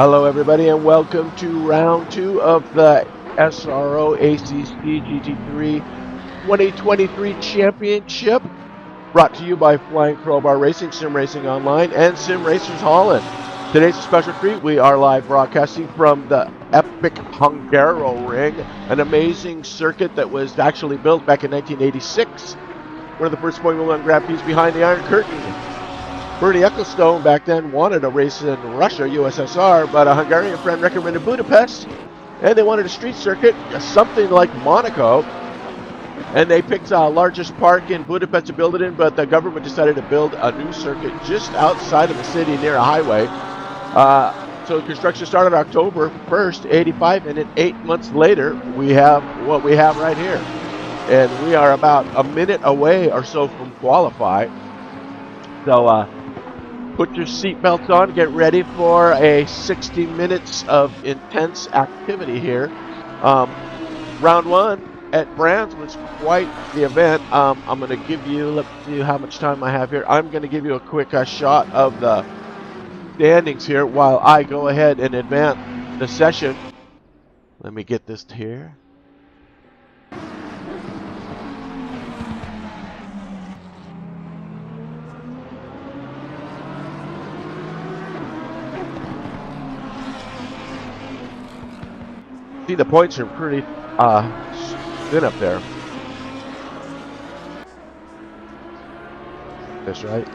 Hello, everybody, and welcome to round 2 of the SRO ACC GT3 2023 Championship, brought to you by Flying Crowbar Racing, Sim Racing Online, and Sim Racers Holland. Today's a special treat. We are live broadcasting from the epic Hungaroring, an amazing circuit that was actually built back in 1986. One of the first Formula One Grand Prix behind the Iron Curtain. Bernie Ecclestone back then wanted a race in Russia, USSR, but a Hungarian friend recommended Budapest, and they wanted a street circuit, something like Monaco, and they picked the largest park in Budapest to build it in, but the government decided to build a new circuit just outside of the city near a highway. So construction started October 1st, 85, and then 8 months later, we have what we have right here. And we are about a minute away or so from qualify. So, put your seatbelts on, get ready for a 60 minutes of intense activity here. Round 1 at Brands was quite the event. I'm going to give you, let's see how much time I have here. I'm going to give you a quick shot of the standings here while I go ahead and advance the session. Let me get this here. See, the points are pretty thin up there. That's right.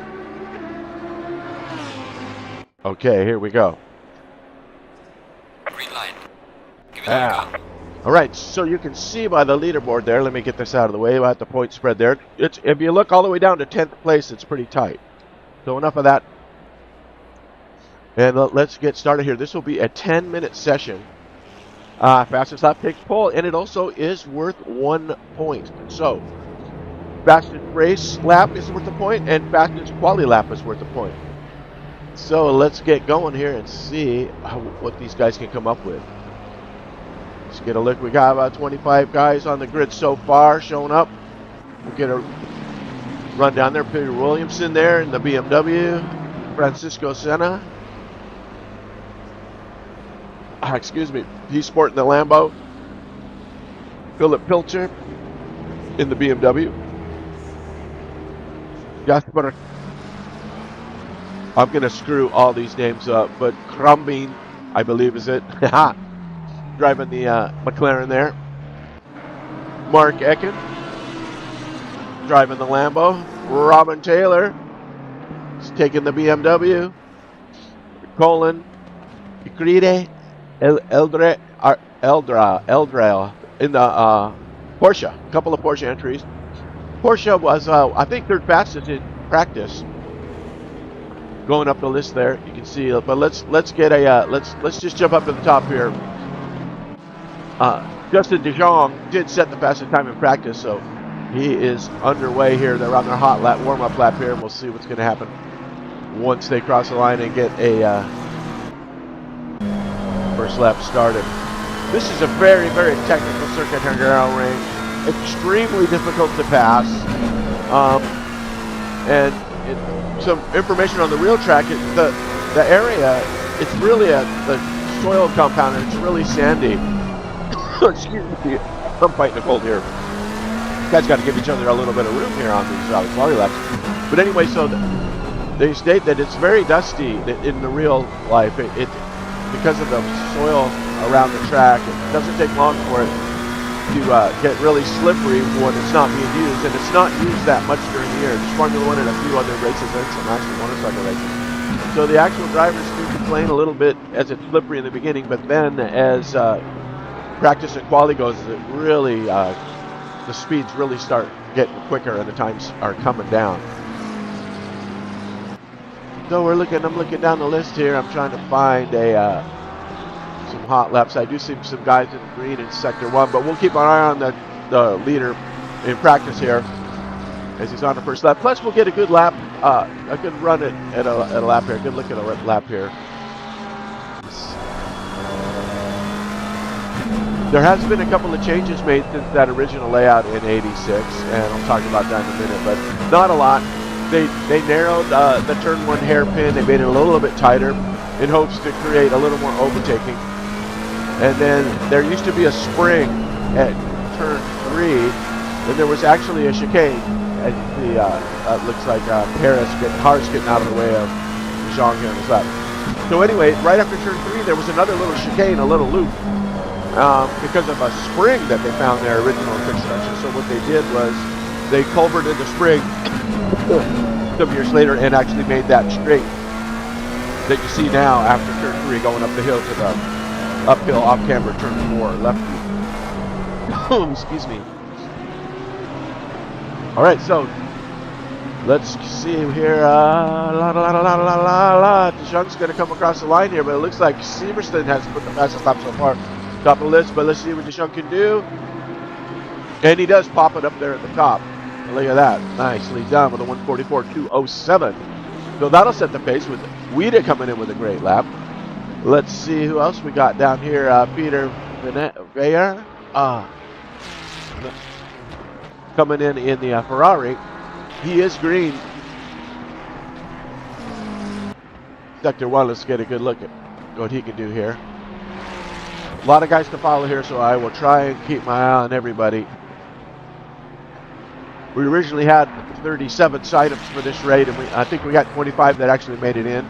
Okay, here we go. Green line. Give it a go. All right, so you can see by the leaderboard there. Let me get this out of the way about the point spread there. It's, if you look all the way down to 10th place, it's pretty tight. So enough of that. And let's get started here. This will be a 10-minute session. Fastest lap takes pole, and it also is worth 1 point. So, fastest race lap is worth a point, and fastest quali lap is worth a point. So let's get going here and see what these guys can come up with. Let's get a look. We got about 25 guys on the grid so far showing up. We'll get a run down there. Peter Williamson there in the BMW. Francisco Senna. Excuse me, he's sporting the Lambo. Philip Pilcher in the BMW. Jasper, I'm going to screw all these names up, but Krumbin, I believe is it. Driving the McLaren there. Mark Ecken driving the Lambo. Robin Taylor is taking the BMW. Colin Icride. Eldra in the Porsche. A couple of Porsche entries. Porsche was, I think, third fastest in practice. Going up the list there, you can see. But let's get a let's just jump up to the top here. Justin DeJong did set the fastest time in practice, so he is underway here. They're on their hot lap, warm-up lap here, and we'll see what's going to happen once they cross the line and get a. First lap started. This is a very, very technical circuit, Hungaroring. Extremely difficult to pass. And some information on the real track. The area, it's really the soil compound, and it's really sandy. Excuse me, I'm fighting a cold here. You guys got to give each other a little bit of room here on these quality laps. But anyway, so they state that it's very dusty in the real life. Because of the soil around the track, it doesn't take long for it to get really slippery when it's not being used, and it's not used that much during the year. Just Formula One and a few other races and some actual motorcycle races. So the actual drivers do complain a little bit as it's slippery in the beginning, but then as practice and quality goes, it really the speeds really start getting quicker and the times are coming down. So I'm looking down the list here. I'm trying to find some hot laps. I do see some guys in green in sector 1, but we'll keep our eye on the leader in practice here as he's on the first lap. Plus, we'll get a good lap, a good run at a lap here. Good look at a lap here. There has been a couple of changes made since that original layout in '86, and I'll talk about that in a minute, but not a lot. They narrowed the turn 1 hairpin. They made it a little bit tighter. in hopes to create a little more overtaking. And then there used to be a spring at turn 3, and there was actually a chicane. As you see, looks like Harris getting out of the way of Jean here on his left. So anyway, right after turn 3, there was another little chicane, a little loop, because of a spring that they found in their original construction. So what they did was they culverted the spring some years later and actually made that straight that you see now after turn 3 going up the hill to the uphill off-camber turn 4 left. Excuse me. All right, so let's see here. DeJong's going to come across the line here, but it looks like Severson has put the fastest lap so far. Top of the list, but let's see what DeJong can do. And he does pop it up there at the top. Look at that. Nicely done with a 1:44.207. So that'll set the pace with Weida coming in with a great lap. Let's see who else we got down here. Peter Veyer coming in the Ferrari. He is green. Sector 1, let's get a good look at what he can do here. A lot of guys to follow here, so I will try and keep my eye on everybody. We originally had 37 sign-ups for this raid, and I think we got 25 that actually made it in.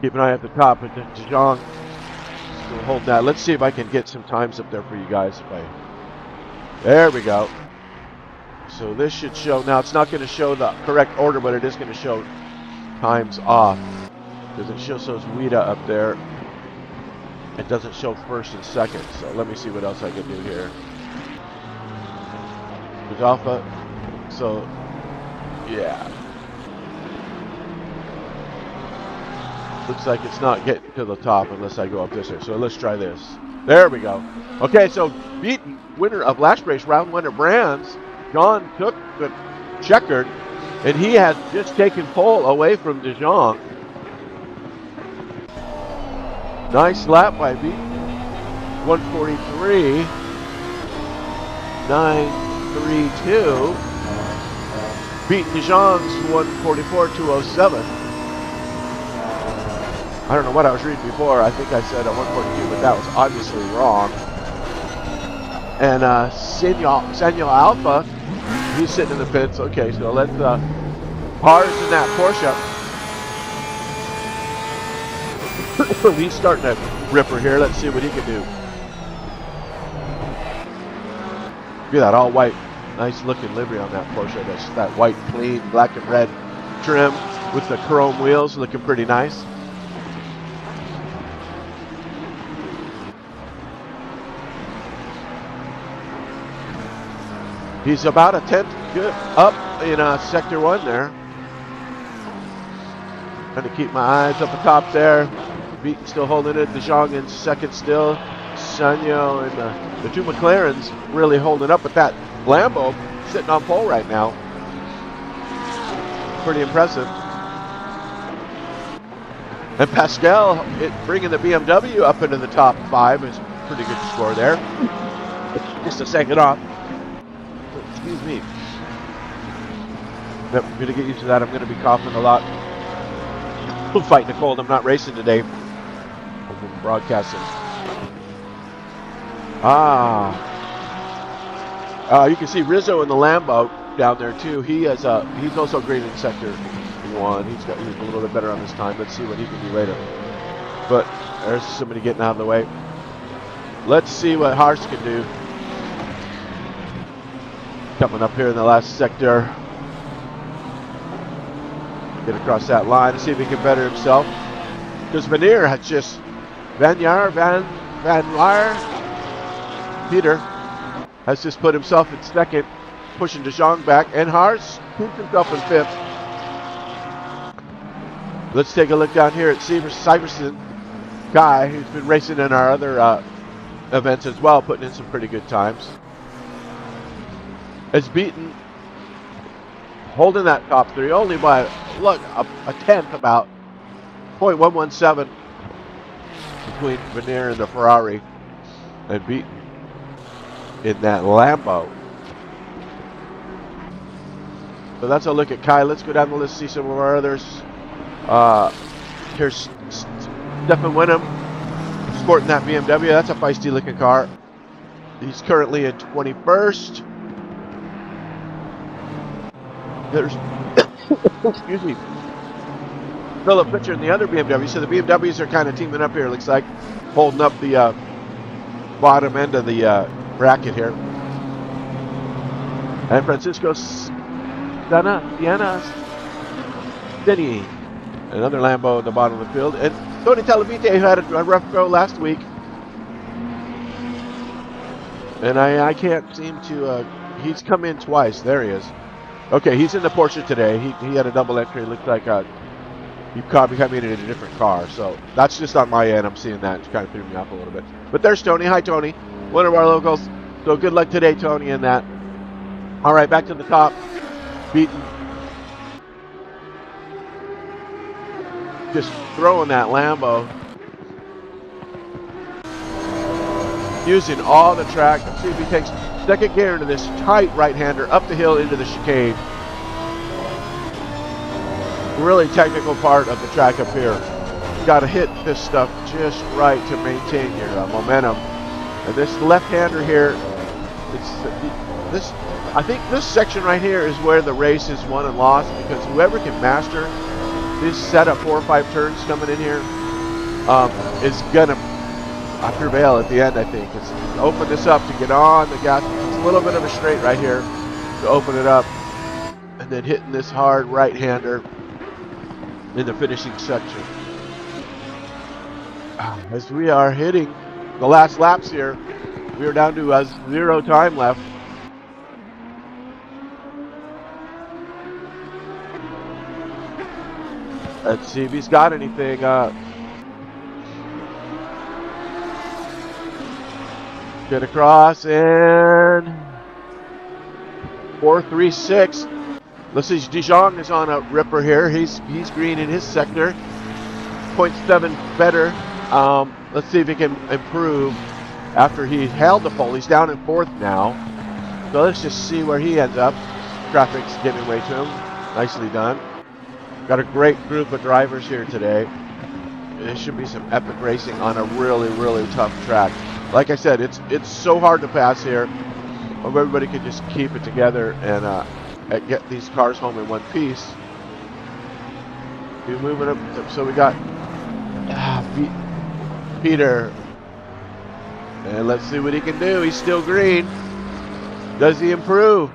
Keep an eye at the top, but DeJong still holding that. Let's see if I can get some times up there for you guys. There we go. So this should show, now it's not going to show the correct order, but it is going to show times off. Because it shows Weida up there. It doesn't show first and second, so let me see what else I can do here. There's Alpha, so yeah. Looks like it's not getting to the top unless I go up this way, so let's try this. There we go. Okay, so beaten winner of last race, round winner Brands, John took the checkered, and he has just taken pole away from DeJong. Nice lap by Beaton. 1:43.932. Beat DeJong's 1:44.207. I don't know what I was reading before. I think I said a 1:42, but that was obviously wrong. And Senor Alpha, he's sitting in the pits. Okay, so let's Pars in that Porsche. He's starting to ripper here. Let's see what he can do. Look at that all white, nice looking livery on that Porsche. That's that white, clean, black and red trim with the chrome wheels, looking pretty nice. He's about a tenth good up in sector 1 there. Trying to keep my eyes up the top there. Beaton still holding it. DeJong in second still. Sanyo and the two McLarens really holding up, but that Lambo sitting on pole right now. Pretty impressive. And Pascal bringing the BMW up into the top 5 is a pretty good score there. Just a second off. Excuse me. Yep, I'm going to get used to that. I'm going to be coughing a lot. I'm fighting a cold. I'm not racing today. I'm broadcasting. You can see Rizzo in the Lambo down there too. He's also green in sector 1. He's a little bit better on this time. Let's see what he can do later. But there's somebody getting out of the way. Let's see what Hars can do. Coming up here in the last sector. Get across that line and see if he can better himself. Because Veneer has just Van Laar Peter has just put himself in second, pushing DeJong back, and Hars keeps himself in 5th. Let's take a look down here at Syverson, guy who's been racing in our other events as well, putting in some pretty good times. It's Beaton holding that top 3 only by a tenth, about 0.117 between Veneer and the Ferrari, and Beaton in that Lambo. So that's a look at Kai. Let's go down the list, see some of our others. Here's Stefan Wenham sporting that BMW. That's a feisty looking car. He's currently in 21st. There's, excuse me, Philip Pitcher in the other BMW. So the BMWs are kind of teaming up here, looks like, holding up the bottom end of the bracket here. And Francisco Siena, Denny, another Lambo at the bottom of the field. And Tony Talavite, who had a rough go last week. And I can't seem to, he's come in twice. There he is. Okay, he's in the Porsche today. He had a double entry. It looks like he probably coming in a different car. So that's just on my end. I'm seeing that. It kind of threw me off a little bit. But there's Tony. Hi, Tony. One of our locals. So good luck today, Tony, in that. All right, back to the top. Beaten. Just throwing that Lambo. Using all the track. Let's see if he takes second gear into this tight right-hander up the hill into the chicane. Really technical part of the track up here. You got to hit this stuff just right to maintain your momentum. And this left-hander here, I think this section right here is where the race is won and lost, because whoever can master this set of 4 or 5 turns coming in here is gonna prevail at the end. I think it's open this up to get on the gas. It's a little bit of a straight right here to open it up, and then hitting this hard right-hander in the finishing section. As we are hitting the last laps here, we are down to 0 time left. Let's see if he's got anything. Get across and 4.36. Let's see, Dijon is on a ripper here. He's green in his sector. 0.7 better. Let's see if he can improve after he held the pole. He's down in 4th now. So let's just see where he ends up. Traffic's giving way to him. Nicely done. Got a great group of drivers here today. There should be some epic racing on a really, really tough track. Like I said, it's so hard to pass here. If everybody could just keep it together and get these cars home in one piece. We're moving up. So we got Peter. And let's see what he can do. He's still green. Does he improve?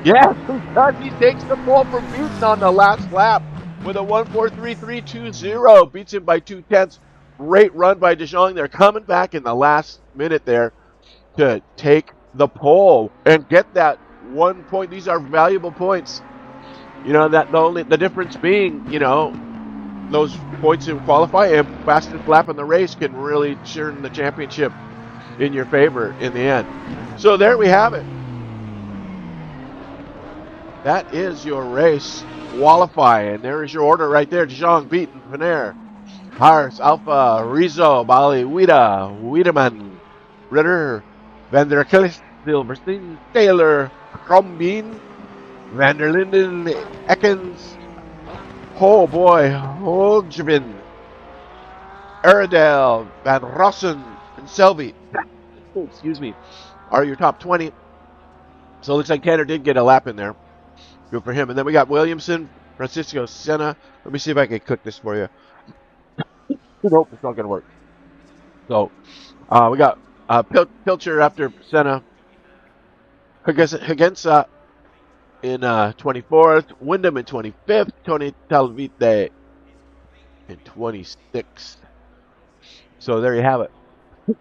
Yes, he does. He takes the pole from Beaton on the last lap with a 1:43.320. Beats him by 2/10. Great run by Dijon. They're coming back in the last minute there to take the pole and get that 1 point. These are valuable points. You know, that the difference being, you know, those points in qualify and fastest lap in the race can really turn the championship in your favor in the end. So there we have it. That is your race qualifying. There is your order right there. Dijon, Beaton, Panera, Hars, Alpha, Rizzo, Bali, Wiedemann, Ritter, Van der Klis, Silverstein, Taylor, Krombeen, Van der Linden, Ekens, oh boy, Holjevin, Aradel, Van Rossen, and Selby, excuse me, are your top 20. So it looks like Tanner did get a lap in there. Good for him. And then we got Williamson, Francisco Siena. Let me see if I can cook this for you. Nope, it's not going to work. So we got Pilcher after Senna. Higensa in 24th. Wyndham in 25th. Tony Talavite in 26th. So there you have it.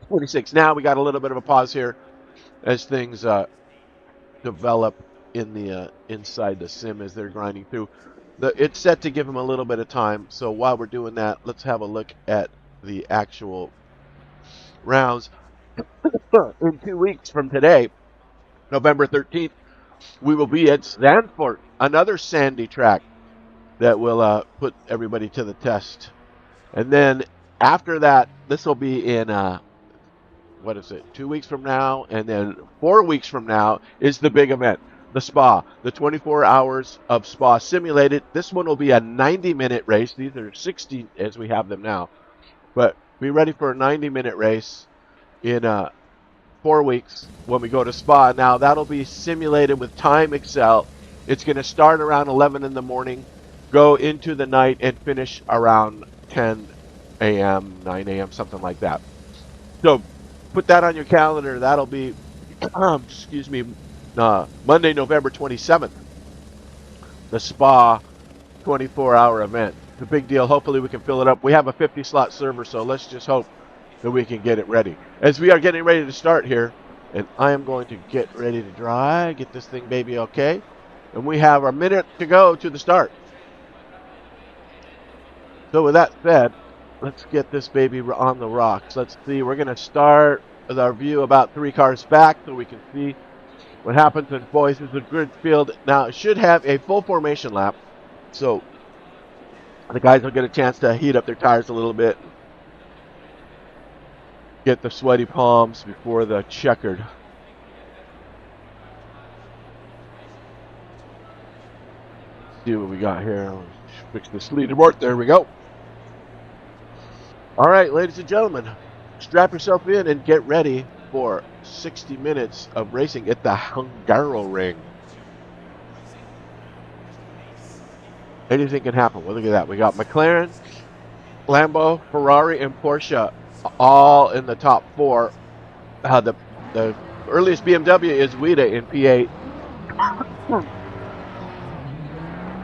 26. Now we got a little bit of a pause here as things develop in the inside the sim as they're grinding through. It's set to give them a little bit of time. So while we're doing that, let's have a look at the actual rounds. In 2 weeks from today, November 13th, we will be at Zandvoort, another sandy track that will put everybody to the test. And then after that, this will be in, 2 weeks from now, and then 4 weeks from now is the big event. the Spa, the 24 hours of Spa simulated. This one will be a 90-minute race. These are 60 as we have them now. But be ready for a 90-minute race in 4 weeks when we go to Spa. Now, that'll be simulated with Time Excel. It's going to start around 11 in the morning, go into the night, and finish around 10 a.m., 9 a.m., something like that. So put that on your calendar. That'll be, excuse me, Monday, November 27th, the Spa 24-hour event. It's a big deal. Hopefully we can fill it up. We have a 50-slot server, so let's just hope that we can get it ready. As we are getting ready to start here, and I am going to get ready to dry, get this thing baby okay, and we have a minute to go to the start. So with that said, let's get this baby on the rocks. Let's see, we're going to start with our view about 3 cars back so we can see what happens. And boys, this is a good field. Now, it should have a full formation lap, so the guys will get a chance to heat up their tires a little bit, get the sweaty palms before the checkered. See what we got here. Let's fix this leaderboard. There we go. All right, ladies and gentlemen, strap yourself in and get ready for 60 minutes of racing at the Hungaroring. Anything can happen. Well, look at that. We got McLaren, Lambo, Ferrari, and Porsche all in the top 4. The earliest BMW is Wida in P8.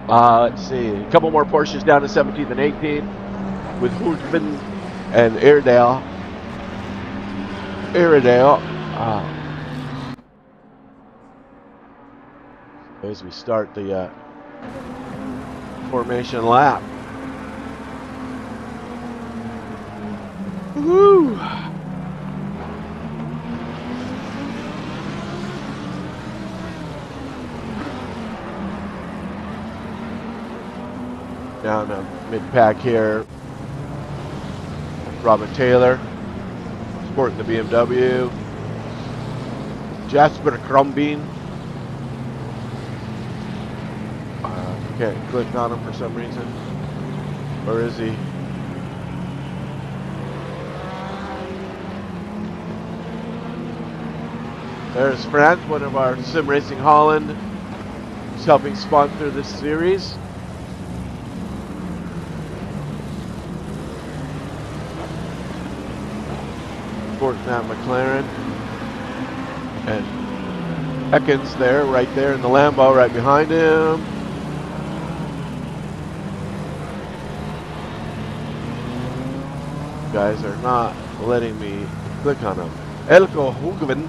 Let's see. A couple more Porsches down to 17th and 18th with Hoodman and Airedale. As we start the formation lap. Woo! Down the mid-pack here. Robin Taylor sporting the BMW. Jasper Krumbeen. Can't click on him for some reason. Or is he? There's France, one of our Sim Racing Holland, who's helping sponsor this series. Sporting that McLaren. And Ekins there, right there in the Lambo, right behind him. Guys are not letting me click on them. Elko Hugvin,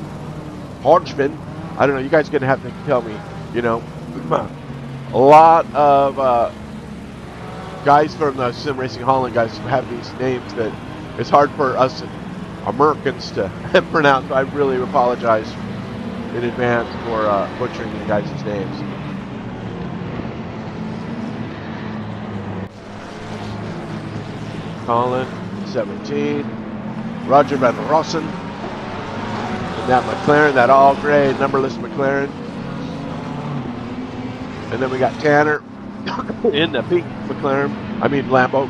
Hodgvin. I don't know. You guys are gonna have to tell me. You know, a lot of guys from the Sim Racing Holland guys have these names that it's hard for us Americans to pronounce. So I really apologize in advance for butchering you guys' names. Colin, 17. Roger Van Rossen. And that McLaren, that all gray numberless McLaren. And then we got Tanner in the pink McLaren, Lambo.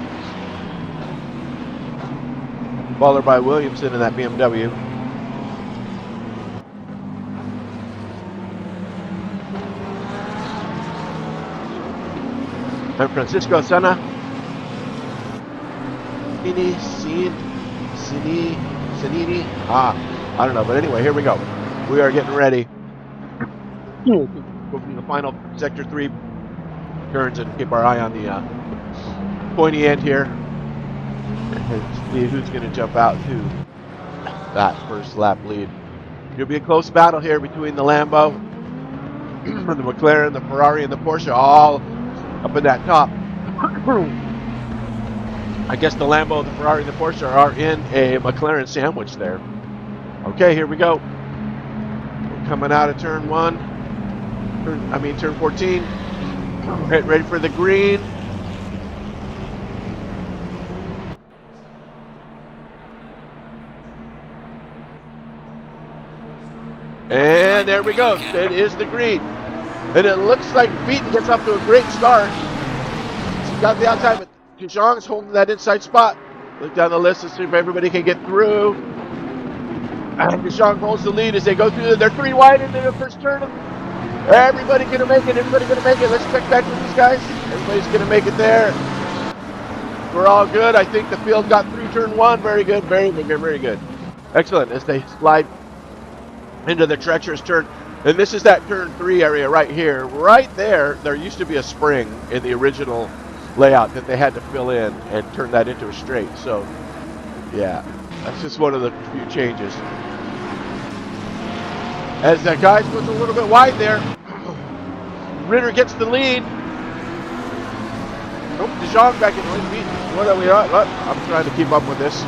Followed by Williamson in that BMW. And Francisco Senna. Sinini. I don't know, but anyway, here we go. We are getting ready. Go from the final sector 3 turns and keep our eye on the pointy end here. And see who's going to jump out to that first lap lead. It'll be a close battle here between the Lambo, the McLaren, the Ferrari, and the Porsche, all up in that top. I guess the Lambo, the Ferrari, and the Porsche are in a McLaren sandwich there. Okay, here we go. We're coming out of turn 14. Get ready for the green. And there we go. It is the green. And it looks like Beaton gets off to a great start. He's got the outside, but Dijon's holding that inside spot. Look down the list to see if everybody can get through. And Dijon holds the lead as they go through. They're 3 wide into the first turn. Everybody gonna make it. Everybody gonna make it. Let's check back with these guys. Everybody's gonna make it there. We're all good. I think the field got through turn 1. Very good. Very good. Very good. Excellent. As they slide into the treacherous turn. And this is that turn 3 area right here. Right there, there used to be a spring in the original layout that they had to fill in and turn that into a straight. So, yeah, that's just one of the few changes. As the guys was a little bit wide there, Ritter gets the lead. Nope, Dijon back in the lead. What are we on? I'm trying to keep up with this.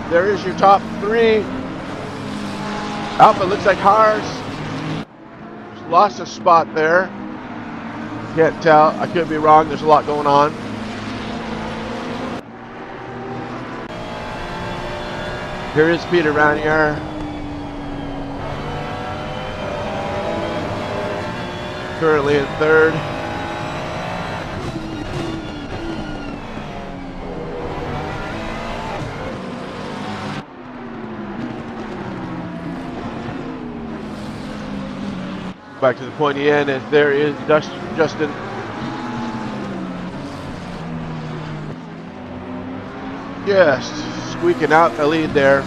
There is your top 3. Alpha looks like Haas lost a spot there. Can't tell. I could be wrong. There's a lot going on. Here is Peter Ranier. Currently in 3rd. Back to the pointy end, as there is Justin. Just squeaking out the lead there.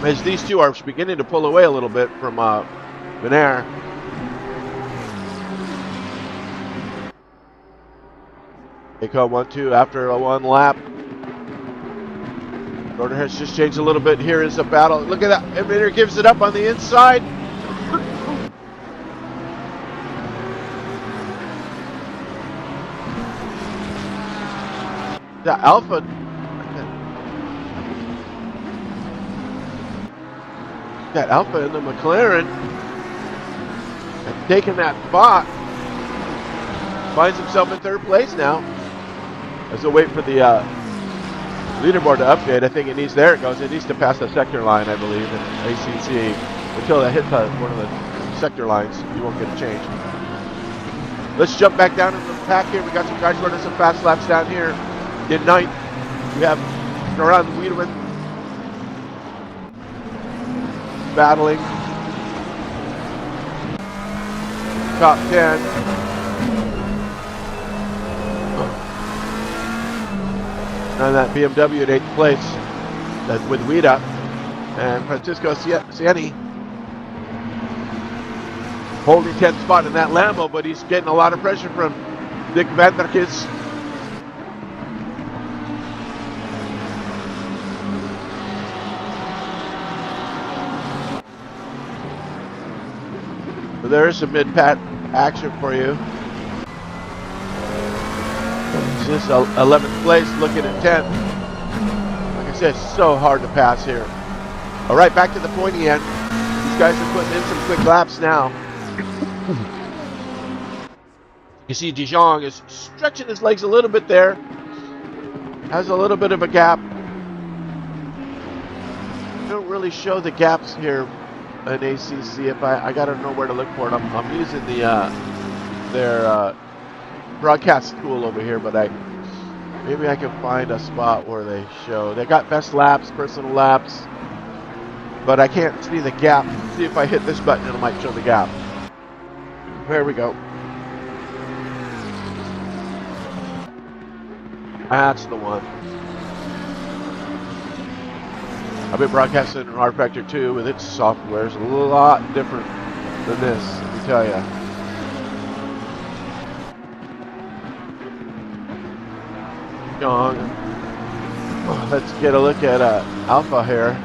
As these two are beginning to pull away a little bit from Benair. They come 1-2 after a 1 lap. Order has just changed a little bit. Here is a battle. Look at that. Emitter gives it up on the inside. The Alpha. That Alpha in the McLaren. And taking that spot. Finds himself in 3rd place now. As we wait for the leaderboard to update. I think it needs, there it goes. It needs to pass the sector line, I believe, in ACC. Until it hits one of the sector lines, you won't get a change. Let's jump back down into the pack here. We got some guys running some fast laps down here. In 9th, we have Noran Wiedemann battling. Top 10. And that BMW in 8th place. That's with Wida. And Francisco Ciani holding 10th spot in that Lambo, but he's getting a lot of pressure from Dick Van der Kis. There is some mid-pat action for you. This is 11th place, looking at 10th. Like I said, it's so hard to pass here. All right, back to the pointy end. These guys are putting in some quick laps now. You see Dijon is stretching his legs a little bit there. Has a little bit of a gap. Don't really show the gaps here in ACC. If I gotta know where to look for it. I'm using the their broadcast tool over here, but maybe I can find a spot where they show. They got best laps, personal laps, but I can't see the gap. See if I hit this button, it might show the gap. There we go. That's the one. I've been broadcasting in R Factor 2 with its software. It's a lot different than this, let me tell you. Let's get a look at Alpha here.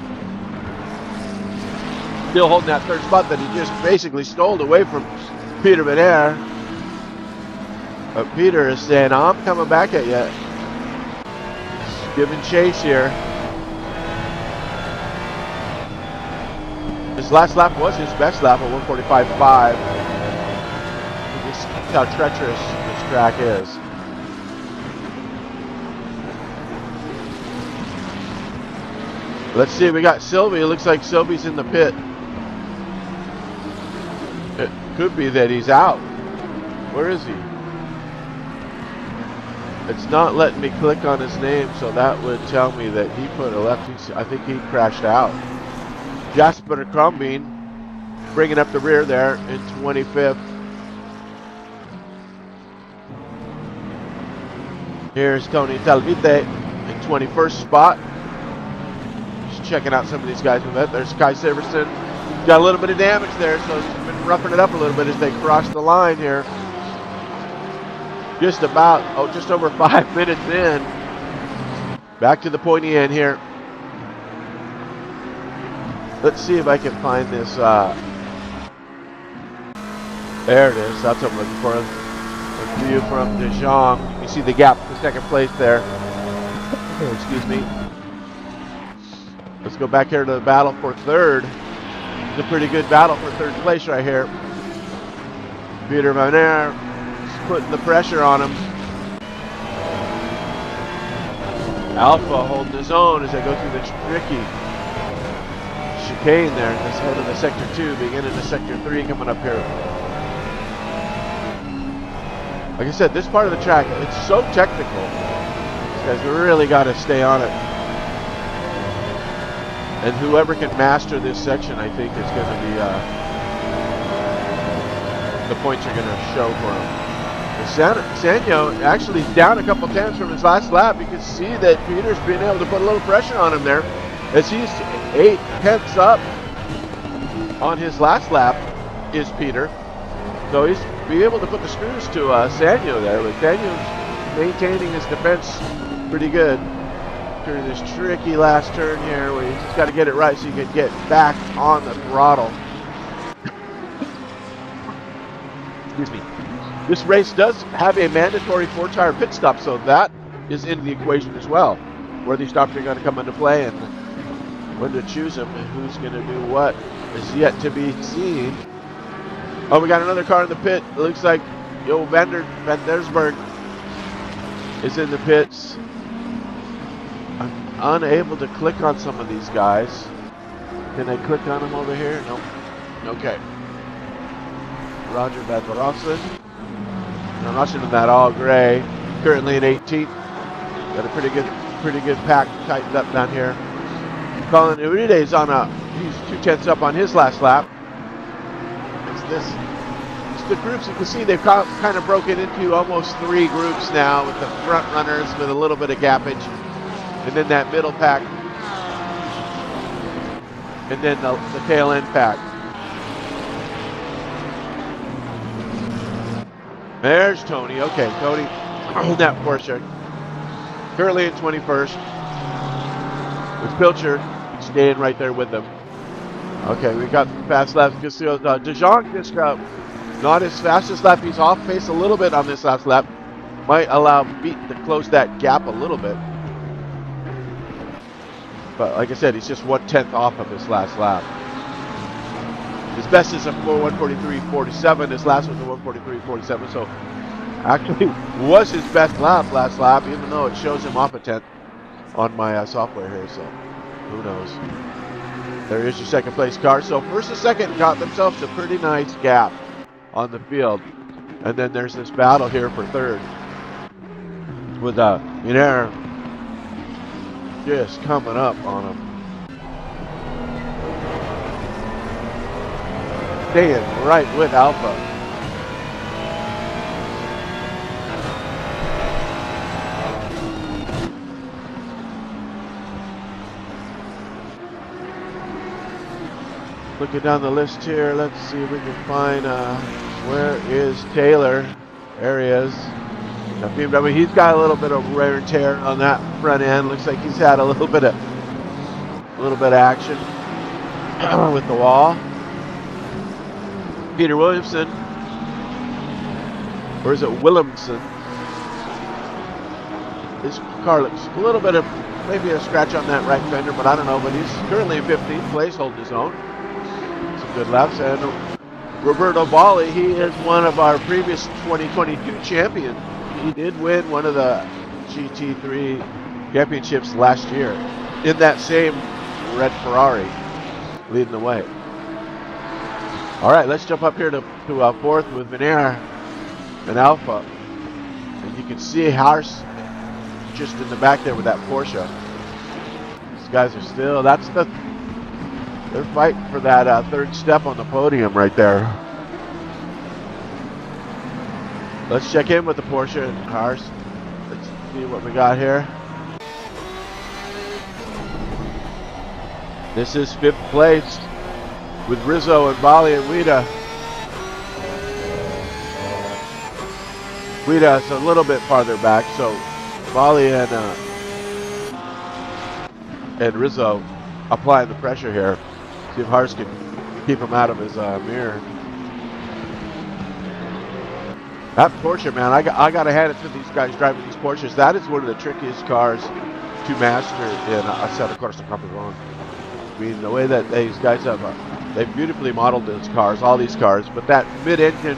Still holding that 3rd spot that he just basically stole away from Peter Benair. But Peter is saying, I'm coming back at you. Giving chase here. His last lap was his best lap at 1:45.5. This is how treacherous this track is. Let's see, we got Sylvie. It looks like Sylvie's in the pit. Could be that he's out. Where is he? It's not letting me click on his name, so that would tell me that he put a left. I think he crashed out. Jasper Crumbine bringing up the rear there in 25th. Here's Tony Talvite in 21st spot. Just checking out some of these guys. There's Kai Siverson. Got a little bit of damage there, so he's been roughing it up a little bit as they cross the line here. Just about, just over 5 minutes in. Back to the pointy end here. Let's see if I can find this. There it is. That's what I'm looking for. A view from De Jong. You can see the gap to second place there. Excuse me. Let's go back here to the battle for third. It's a pretty good battle for third place right here. Peter Van Aert putting the pressure on him. Alpha holding his own as they go through the tricky chicane there. This head of the sector 2, beginning of sector 3 coming up here. Like I said, this part of the track, it's so technical. These guys really got to stay on it. And whoever can master this section, I think, is going to be the points are going to show for him. Sanyo actually down a couple times from his last lap. You can see that Peter's been able to put a little pressure on him there, as he's 8/10 up on his last lap is Peter. So he's be able to put the screws to Sanyo there, but Sanyo's maintaining his defense pretty good during this tricky last turn here, where you just got to get it right so you can get back on the throttle. Excuse me. This race does have a mandatory 4-tire pit stop, so that is in the equation as well, where these stops are going to come into play and when to choose them and who's going to do what is yet to be seen. Oh, we got another car in the pit. It looks like Van Dersberg is in the pits. I'm unable to click on some of these guys. Can I click on them over here? Nope. Okay. Roger Van Rossen. I'm rushing in that all gray. Currently in 18th. Got a pretty good pack tightened up down here. Colin Uride's on he's 2/10 up on his last lap. It's the groups. You can see they've kind of broken into almost 3 groups now, with the front runners with a little bit of gappage, and then that middle pack, and then the tail end pack. There's Tony. Okay, Tony in that Porsche. Currently in 21st. With Pilcher staying right there with them. Okay, we got fast laps. De Jong just not his fastest lap. He's off pace a little bit on this last lap. Might allow Beaton to close that gap a little bit. But like I said, he's just 1/10 off of his last lap. His best is a 1:43.47. His last was a 1:43.47. So actually was his best lap last lap, even though it shows him off a 10th on my software here. So who knows? There is your second place car. So first and second got themselves a pretty nice gap on the field. And then there's this battle here for third with Minair just coming up on him. Staying right with Alpha. Looking down the list here, let's see if we can find where is Taylor. There he is. Now, BMW, he's got a little bit of wear and tear on that front end. Looks like he's had a little bit of action with the wall. Peter Williamson, or is it Williamson? His car looks a little bit of maybe a scratch on that right fender, but I don't know. But he's currently in 15th place, holding his own. Some good laps. And Roberto Bali, he is one of our previous 2022 champions. He did win one of the GT3 championships last year in that same red Ferrari, leading the way. All right, let's jump up here to fourth with Veneer and Alpha. And you can see Hars just in the back there with that Porsche. These guys are still, they're fighting for that third step on the podium right there. Let's check in with the Porsche and Hars. Let's see what we got here. This is 5th place with Rizzo and Bali and Wida. Wida is a little bit farther back, so Bali and Rizzo applying the pressure here. See if Hars can keep him out of his mirror. That Porsche, man, I got to hand it to these guys driving these Porsches. That is one of the trickiest cars to master in Assetto Corsa Hungaroring. I mean, the way that these guys have, they've beautifully modeled those cars, all these cars, but that mid-engine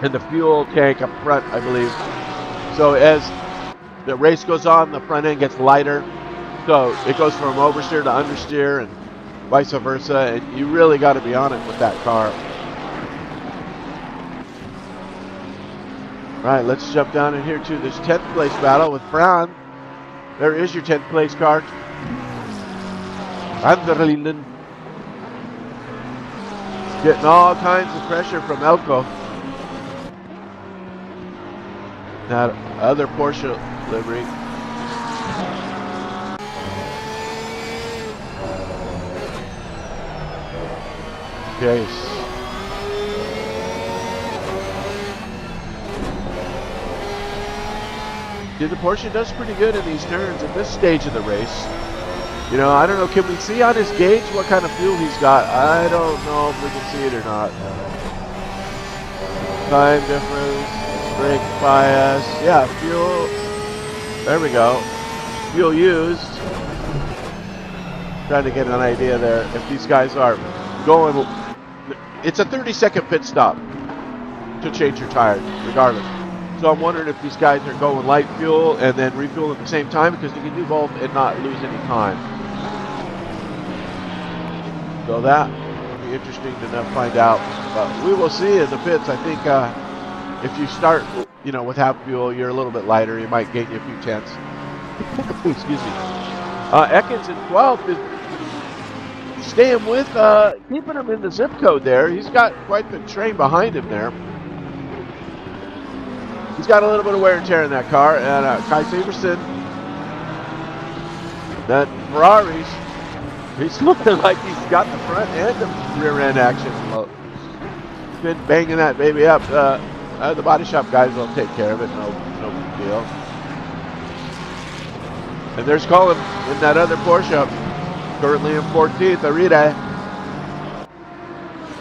and the fuel tank up front, I believe. So as the race goes on, the front end gets lighter. So it goes from oversteer to understeer and vice versa. And you really got to be on it with that car. All right, let's jump down in here to this 10th place battle with Fran. There is your 10th place car. Anderlinden. Getting all kinds of pressure from Elko. That other Porsche livery. Okay. Yeah, the Porsche does pretty good in these turns at this stage of the race. You know, I don't know, can we see on his gauge what kind of fuel he's got? I don't know if we can see it or not. Time difference, brake bias, yeah, fuel, there we go. Fuel used. Trying to get an idea there if these guys are going, it's a 30-second pit stop to change your tires, regardless. So I'm wondering if these guys are going light fuel and then refuel at the same time, because you can do both and not lose any time. So that will be interesting to find out. But we will see in the pits. I think if you start, you know, with half fuel, you're a little bit lighter. You might gain you a few tenths. Excuse me. Ekins in 12th is staying with, keeping him in the zip code there. He's got quite the train behind him there. He's got a little bit of wear and tear in that car. And Kai Severson, that Ferraris, he's looking like he's got the front and the rear end action. Well, he's been banging that baby up. The body shop guys will take care of it. No big deal. And there's Colin in that other Porsche, currently in 14th, Arita.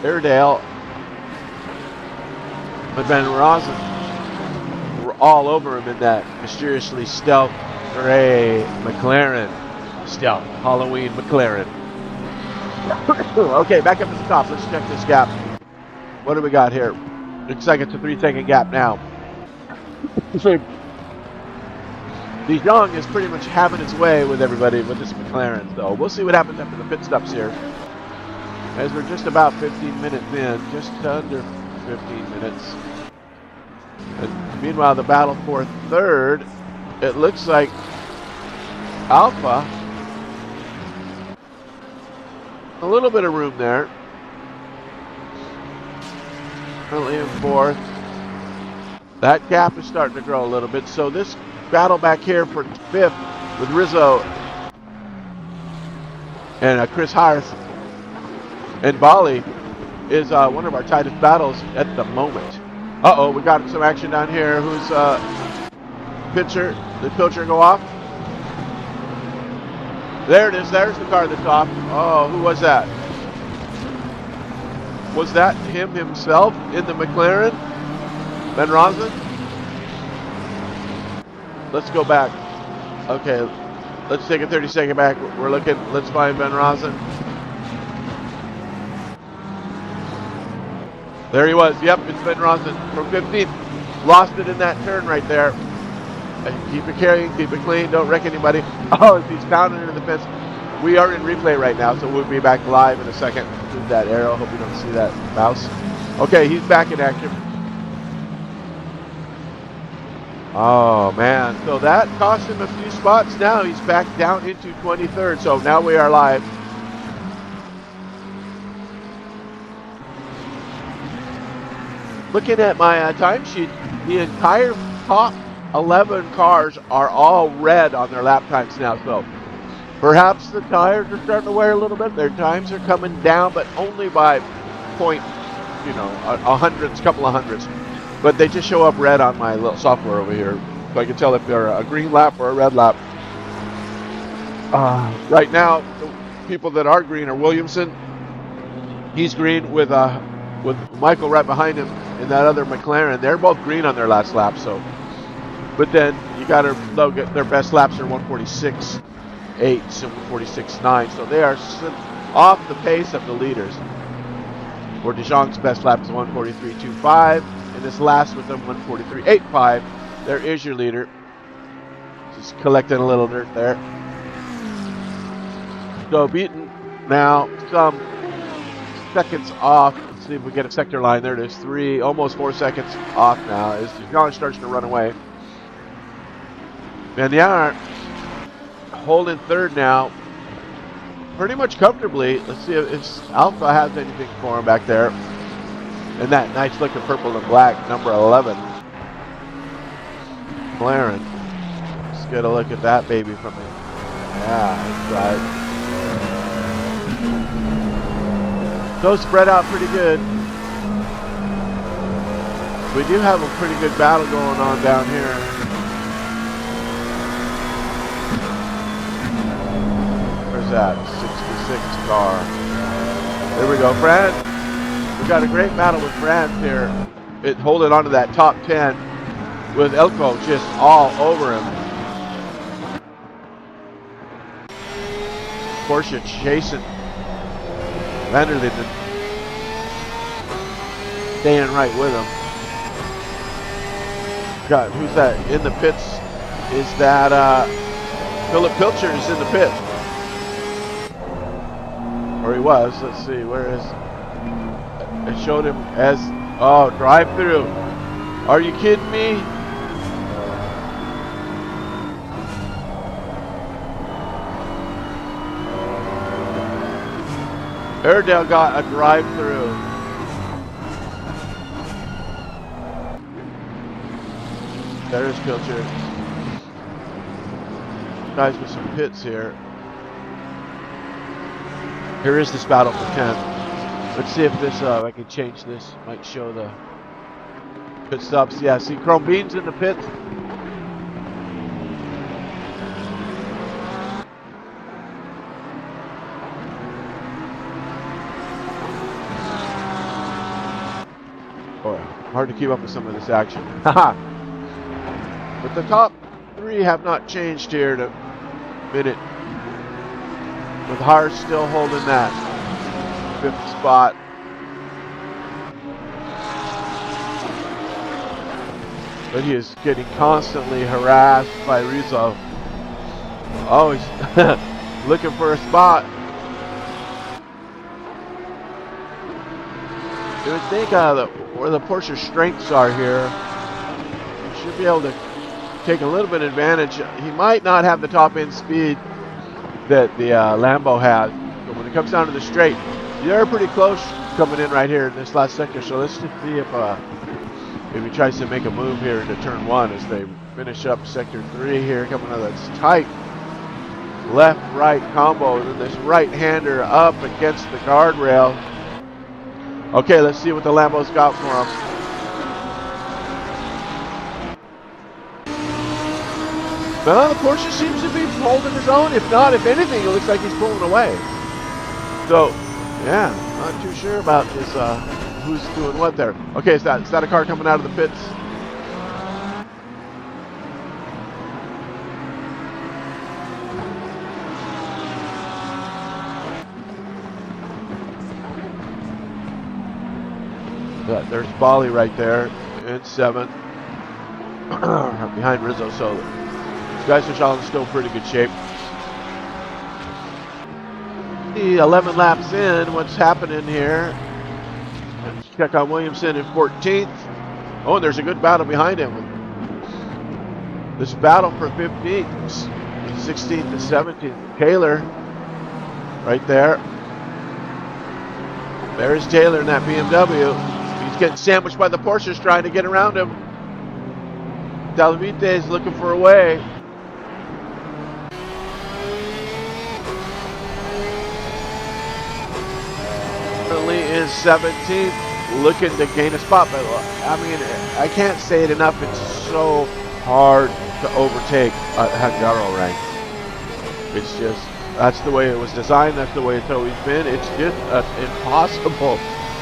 Airedale. But Van Rosen. We're all over him in that mysteriously stealth gray McLaren. Stealth Halloween McLaren. Okay, back up to the top. Let's check this gap. What do we got here? 6 to 3 second gap now. Dijon is pretty much having its way with everybody with this McLaren. So we'll see what happens after the pit stops here. As we're just about 15 minutes in, just under 15 minutes. And meanwhile, the battle for third, it looks like Alpha, a little bit of room there. Currently in fourth. That gap is starting to grow a little bit. So this battle back here for fifth with Rizzo and Chris Harris and Bali is one of our tightest battles at the moment. Uh-oh, we got some action down here. Who's pitcher? Did pitcher go off? There it is. There's the car that's off. Oh, who was that? Was that him himself in the McLaren? Ben Rosen? Let's go back. Okay, let's take a 30-second back. We're looking. Let's find Ben Rosen. There he was. Yep, it's Ben Rosen from 15th. Lost it in that turn right there. Keep it carrying, keep it clean, don't wreck anybody. Oh, he's pounding into the fence. We are in replay right now, so we'll be back live in a second. Move that arrow. Hope you don't see that mouse. Okay, he's back in action. Oh, man. So that cost him a few spots. Now he's back down into 23rd. So now we are live. Looking at my timesheet, the entire top 11 cars are all red on their lap times now. So perhaps the tires are starting to wear a little bit. Their times are coming down, but only by point, a hundredths, couple of hundredths. But they just show up red on my little software over here. So I can tell if they're a green lap or a red lap. Right now, the people that are green are Williamson. He's green with Michael right behind him and that other McLaren. They're both green on their last lap. So, but then you got to look at their best laps are 146.8 and 146.9. So they are off the pace of the leaders. Where DeJong's best lap is 143.25. And this last with them 143.85. There is your leader. Just collecting a little dirt there. So beaten now some seconds off. Let's see if we get a sector line. There it is. Almost 4 seconds off now as DeJong starts to run away. Van holding third now. Pretty much comfortably. Let's see if Alpha has anything for him back there. And that nice looking purple and black, number 11. McLaren. Let's get a look at that baby from him. Yeah, that's right. Those spread out pretty good. We do have a pretty good battle going on down here. Where's that? 66 car. There we go, Fran. We got a great battle with Fran here. Holding on to that top 10 with Elko just all over him. Porsche chasing Vanderlinden. Staying right with him. God, who's that in the pits? Is that Philip Pilcher is in the pit. Or he was. Let's see, where is it? Showed him as drive through. Are you kidding me? Airedale got a drive through. There's Pilcher. Guys with some pits here. Here is this battle for 10. Let's see if this, I can change this. Might show the pit stops. Yeah, see Chrome Beans in the pit. Boy, hard to keep up with some of this action. Haha. But the top three have not changed here to minute. With Hart still holding that 5th spot. But he is getting constantly harassed by Rizzo. Oh, he's looking for a spot. You would think where the Porsche strengths are here, he should be able to take a little bit of advantage. He might not have the top end speed that the Lambo has. But when it comes down to the straight, they're pretty close coming in right here in this last sector. So let's just see if he tries to make a move here into turn 1 as they finish up sector 3 here. Coming out of this tight left-right combo. And then this right-hander up against the guardrail. Okay, let's see what the Lambo's got for him. Well, the Porsche seems to be holding his own. If not, if anything, it looks like he's pulling away. So, yeah, not too sure about this, who's doing what there. Okay, is that a car coming out of the pits? There's Bali right there in 7th. Behind Rizzo, so these guys are all in still pretty good shape. See, 11 laps in, what's happening here? Let's check on Williamson in 14th. Oh, and there's a good battle behind him. This battle for 15th, 16th to 17th. Taylor, right there. There's Taylor in that BMW. He's getting sandwiched by the Porsches trying to get around him. Talvite is looking for a way. Currently is 17th, looking to gain a spot. But I mean, I can't say it enough. It's so hard to overtake at Hungaroring. It's just, that's the way it was designed. That's the way it's always been. It's just impossible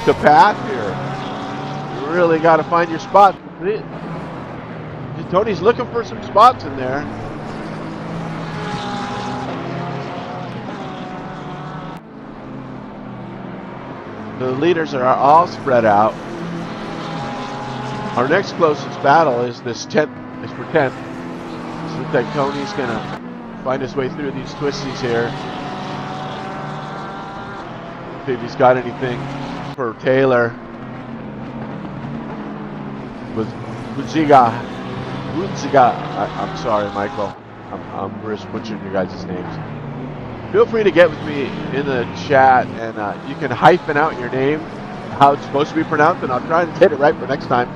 to pass here. You really got to find your spot. Tony's looking for some spots in there. The leaders are all spread out. Our next closest battle is this 10th, is for 10th. So looks like Tony's gonna find his way through these twisties here. See if he's got anything for Taylor. With Buziga. I'm sorry, Michael. I'm butchering your guys' names. Feel free to get with me in the chat, and you can hyphen out your name, how it's supposed to be pronounced, and I'll try and get it right for next time.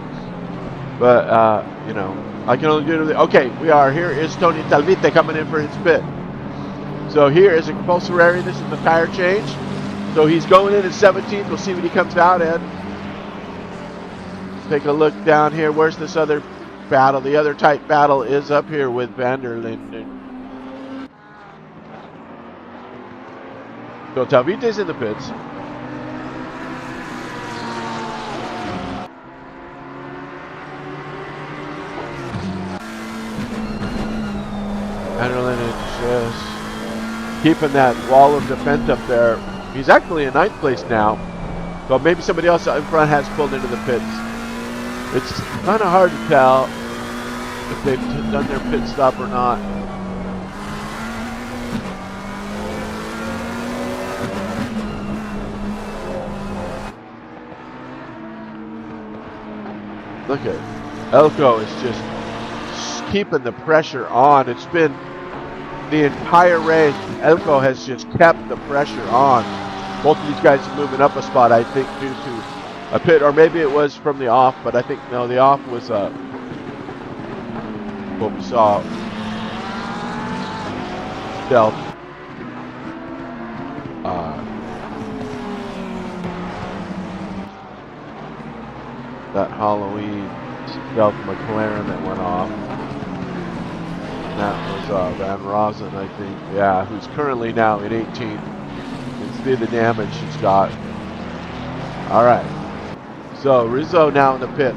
But, you know, I can only do it. Okay, we are. Here is Tony Talvite coming in for his pit. So here is a compulsory. This is the tire change. So he's going in at 17th. We'll see what he comes out at. Take a look down here. Where's this other battle? The other tight battle is up here with Vanderlinden. So Talvite's in the pits. Vanderlinden just keeping that wall of defense up there. He's actually in 9th place now. So maybe somebody else in front has pulled into the pits. It's kind of hard to tell if they've done their pit stop or not. Look at Elko is just keeping the pressure on. It's been the entire race. Elko has just kept the pressure on. Both of these guys are moving up a spot, I think, due to a pit, or maybe it was from the off, but I think, no, the off was what we saw. Stealth. That Halloween Stealth McLaren that went off. That was Van Rosen, I think. Yeah, who's currently now in 18th. You can see the damage he's got. All right. So Rizzo now in the pit.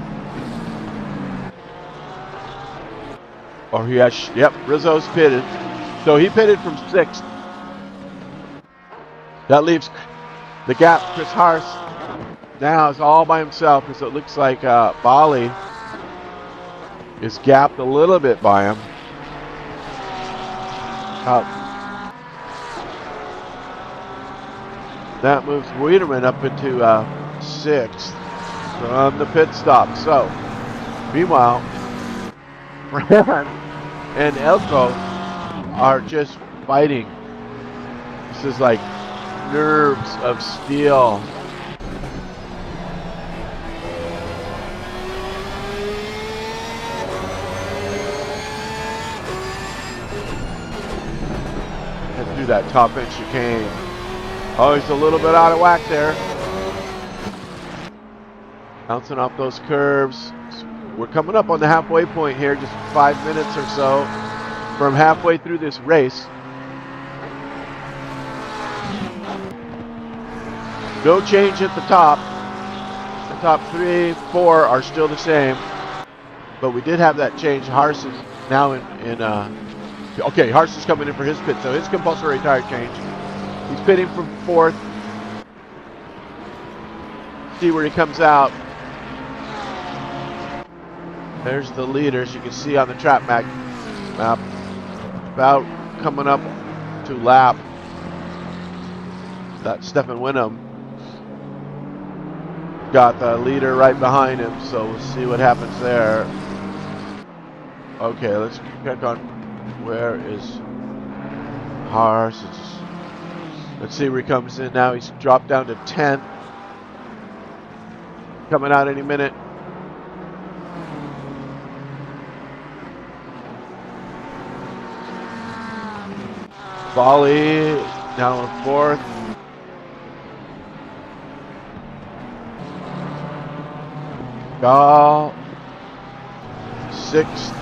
Or he has, yep, Rizzo's pitted. So he pitted from 6th. That leaves the gap. Chris Haas now is all by himself, because it looks like Bali is gapped a little bit by him. That moves Wiedemann up into 6th from the pit stop. So, meanwhile, Fran and Elko are just fighting. This is like nerves of steel. And through that top end chicane. Oh, he's a little bit out of whack there. Bouncing off those curves. We're coming up on the halfway point here, just 5 minutes or so from halfway through this race. No change at the top. The top 3, 4 are still the same. But we did have that change. Haas is now okay, Haas is coming in for his pit, so his compulsory tire change. He's pitting from 4th. See where he comes out. There's the leaders. You can see on the track map. About coming up to lap that Stefan Winham got the leader right behind him, so we'll see what happens there. Okay, let's check on where is Haas. Let's see where he comes in now. He's dropped down to 10th. Coming out any minute. Bali down on 4th. Gall 6th.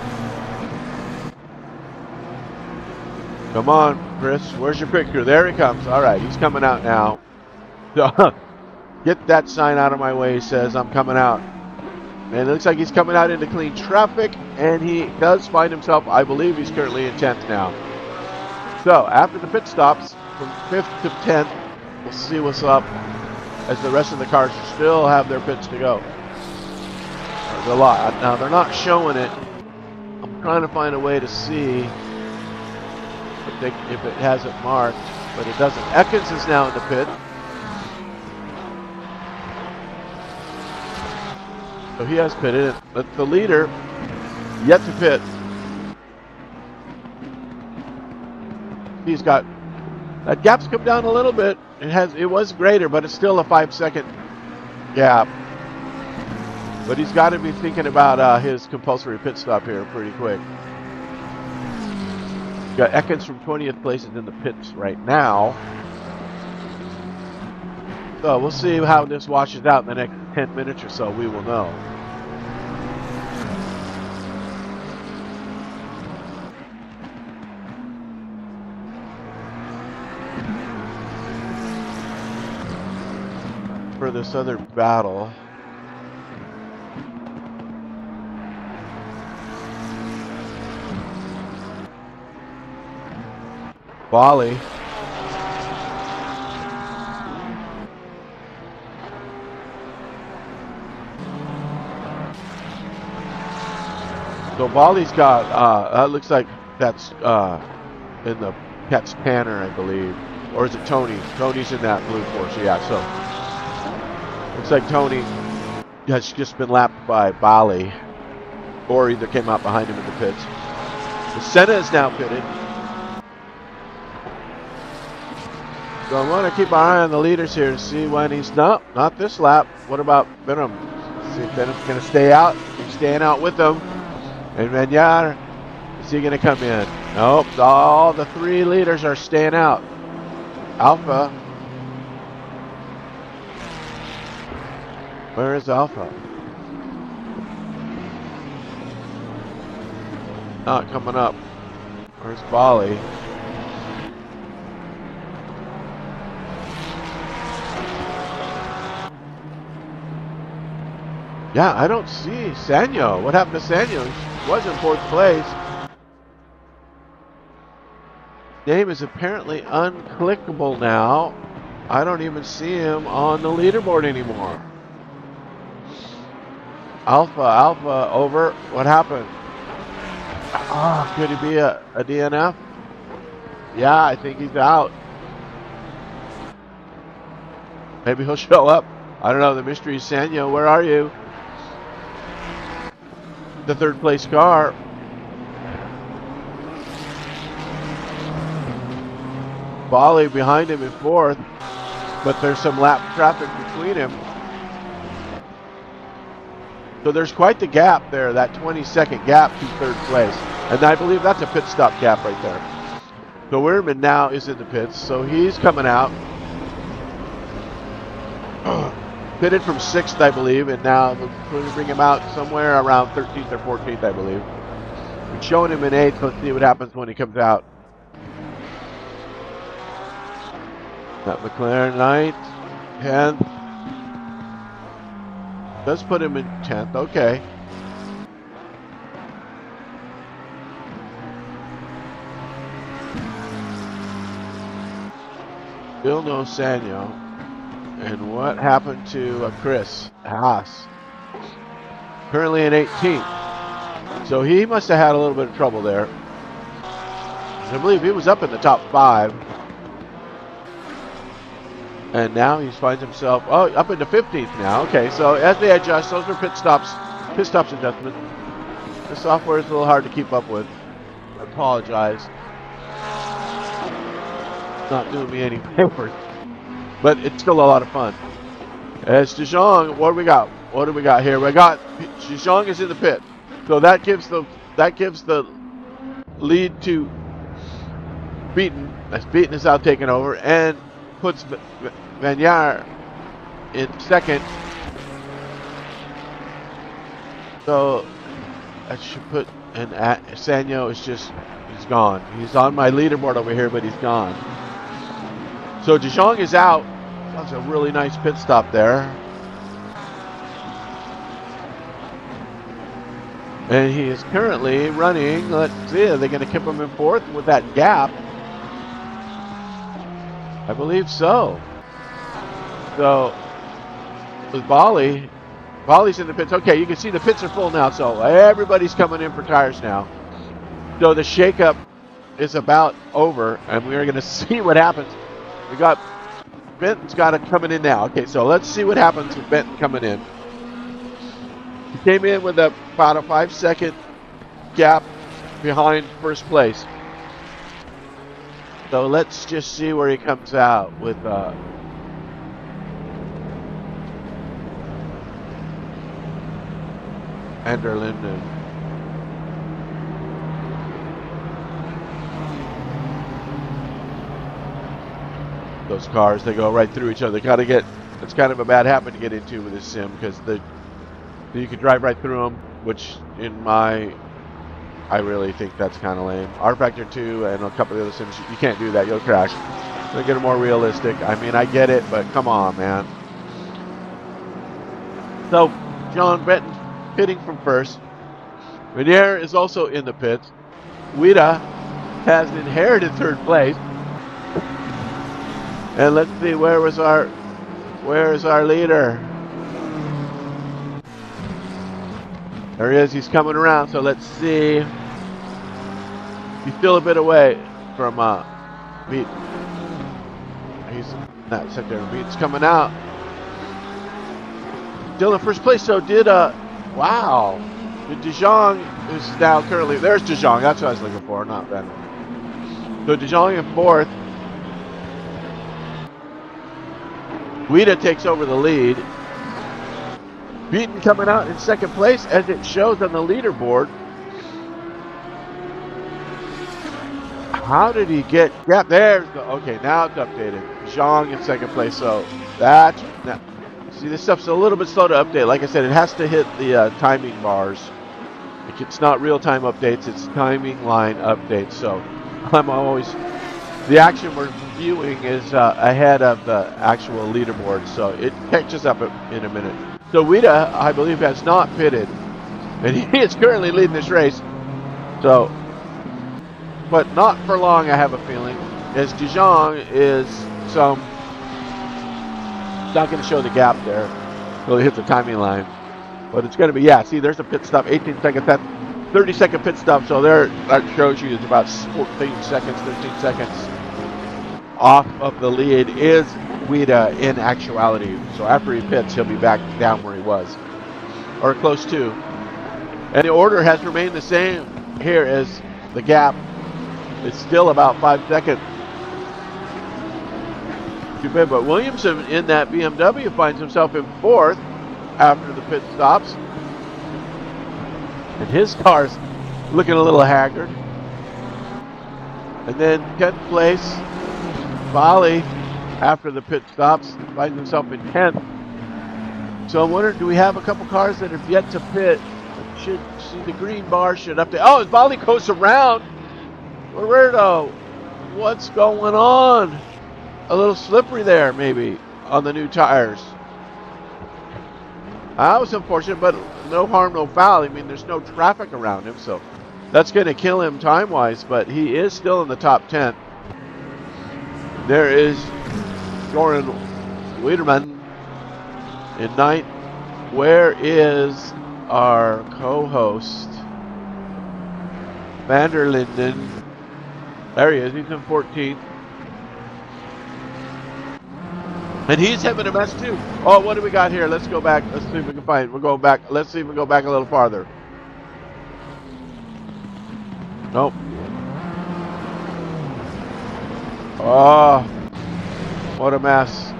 Come on, Chris. Where's your picture? There he comes. All right, he's coming out now. Get that sign out of my way, he says. I'm coming out. And it looks like he's coming out into clean traffic, and he does find himself, I believe he's currently in 10th now. So, after the pit stops, from 5th to 10th, we'll see what's up as the rest of the cars still have their pits to go. There's a lot. Now, they're not showing it. I'm trying to find a way to see if it has it marked, but it doesn't. Ekins is now in the pit. So he has pitted, but the leader yet to pit. He's got that gap's come down a little bit. It was greater, but it's still a 5-second gap. But he's got to be thinking about his compulsory pit stop here pretty quick. Got Ekins from 20th place is in the pits right now. So we'll see how this washes out in the next 10 minutes or so. We will know. For this other battle. Bali. So Bali's got, that looks like that's in the Cat's Tanner, I believe. Or is it Tony? Tony's in that blue Porsche, yeah. So looks like Tony has just been lapped by Bali, or either came out behind him in the pits. The Senna is now pitted. So I want to keep our eye on the leaders here to see when he's not this lap. What about Venom? See if Venom's going to stay out. He's staying out with them. And Menyar, is he going to come in? Nope. All the 3 leaders are staying out. Alpha. Where is Alpha? Not coming up. Where's Bali? Yeah, I don't see Sanyo. What happened to Sanyo? He was in 4th place. Name is apparently unclickable now. I don't even see him on the leaderboard anymore. Alpha, over. What happened? Ah, could he be a DNF? Yeah, I think he's out. Maybe he'll show up. I don't know. The mystery is Sanyo. Where are you? The 3rd place car. Bali behind him in 4th, but there's some lap traffic between him. So there's quite the gap there, that 20-second gap to 3rd place. And I believe that's a pit stop gap right there. So Weirman now is in the pits, so he's coming out. Pitted from 6th, I believe, and now we're going to bring him out somewhere around 13th or 14th, I believe. We're showing him in 8th. Let's see what happens when he comes out. That McLaren 9th, 10th. Does put him in 10th. Okay. Still no Sanyo. And what happened to Chris Haas? Currently in 18th. So he must have had a little bit of trouble there. I believe he was up in the top 5. And now he finds himself up into 15th now. Okay, so as they adjust, those are pit stops adjustments. The software is a little hard to keep up with. I apologize. Not doing me any favors, but it's still a lot of fun. As DeJong, what do we got? What do we got here? We got DeJong is in the pit, so that gives the lead to Beaton. As Beaton is out taking over and puts Vanier in second. So I should put Sanyo is he's gone. He's on my leaderboard over here, but he's gone. So DeJong is out. That's a really nice pit stop there. And he is currently running. Let's see, are they going to keep him in fourth with that gap? I believe so. So with Bali's in the pits. Okay, you can see the pits are full now, so everybody's coming in for tires now. So the shakeup is about over, and we're going to see what happens. We got Benton's got it coming in now. Okay, so let's see what happens with Benton coming in. He came in with about a 5-second gap behind first place. So let's just see where he comes out with Anderlinden. Those cars, they go right through each other. It's kind of a bad habit to get into with this sim because you can drive right through them, which I really think that's kind of lame. R Factor 2 and a couple of the other sims, you can't do that. You'll crash. They'll get it more realistic. I mean, I get it, but come on, man. So, John Benton pitting from first. Renier is also in the pits. Wida has inherited third place. And let's see, where is our leader? There he is, he's coming around, so let's see. He's still a bit away from Beat. He's not second. Beat's coming out. Still in first place, so did wow. Did DeJong, who's now currently, there's DeJong, that's what I was looking for, not Ben. So DeJong in fourth. Wida takes over the lead. Beaton coming out in second place as it shows on the leaderboard. How did he get gap? Okay, now it's updated. Zhang in second place. So that's now, see, this stuff's a little bit slow to update. Like I said, it has to hit the timing bars. Like, it's not real-time updates, it's timing line updates. So I'm always, the action we're viewing is ahead of the actual leaderboard, so it catches up in a minute. So Wida, I believe, has not pitted, and he is currently leading this race. So, but not for long, I have a feeling, as DeJong is not going to show the gap there. Really hit the timing line, but it's going to be, yeah. See, there's a pit stop, 18 seconds. That 30-second pit stop. So there, that shows you it's about 14 seconds, 13 seconds off of the lead is Wida in actuality. So after he pits, he'll be back down where he was, or close to. And the order has remained the same here as the gap. It's still about 5 seconds. Too bad, but Williamson in that BMW finds himself in fourth after the pit stops. And his car's looking a little haggard. And then 10th place, Bali, after the pit stops, finds himself in 10th. So I'm wondering, do we have a couple cars that have yet to pit? Should see the green bar should update. Oh, as Bali goes around, Roberto, what's going on? A little slippery there, maybe, on the new tires. That was unfortunate, but no harm, no foul. I mean, there's no traffic around him, so that's going to kill him time-wise, but he is still in the top 10. There is Goran Wiederman in 9th. Where is our co-host? Vanderlinden. There he is. He's in 14th. And he's having a mess too. Oh, what do we got here? Let's go back. Let's see if we can find. We're going back. Let's see if we can go back a little farther. Nope. Oh, what a mess.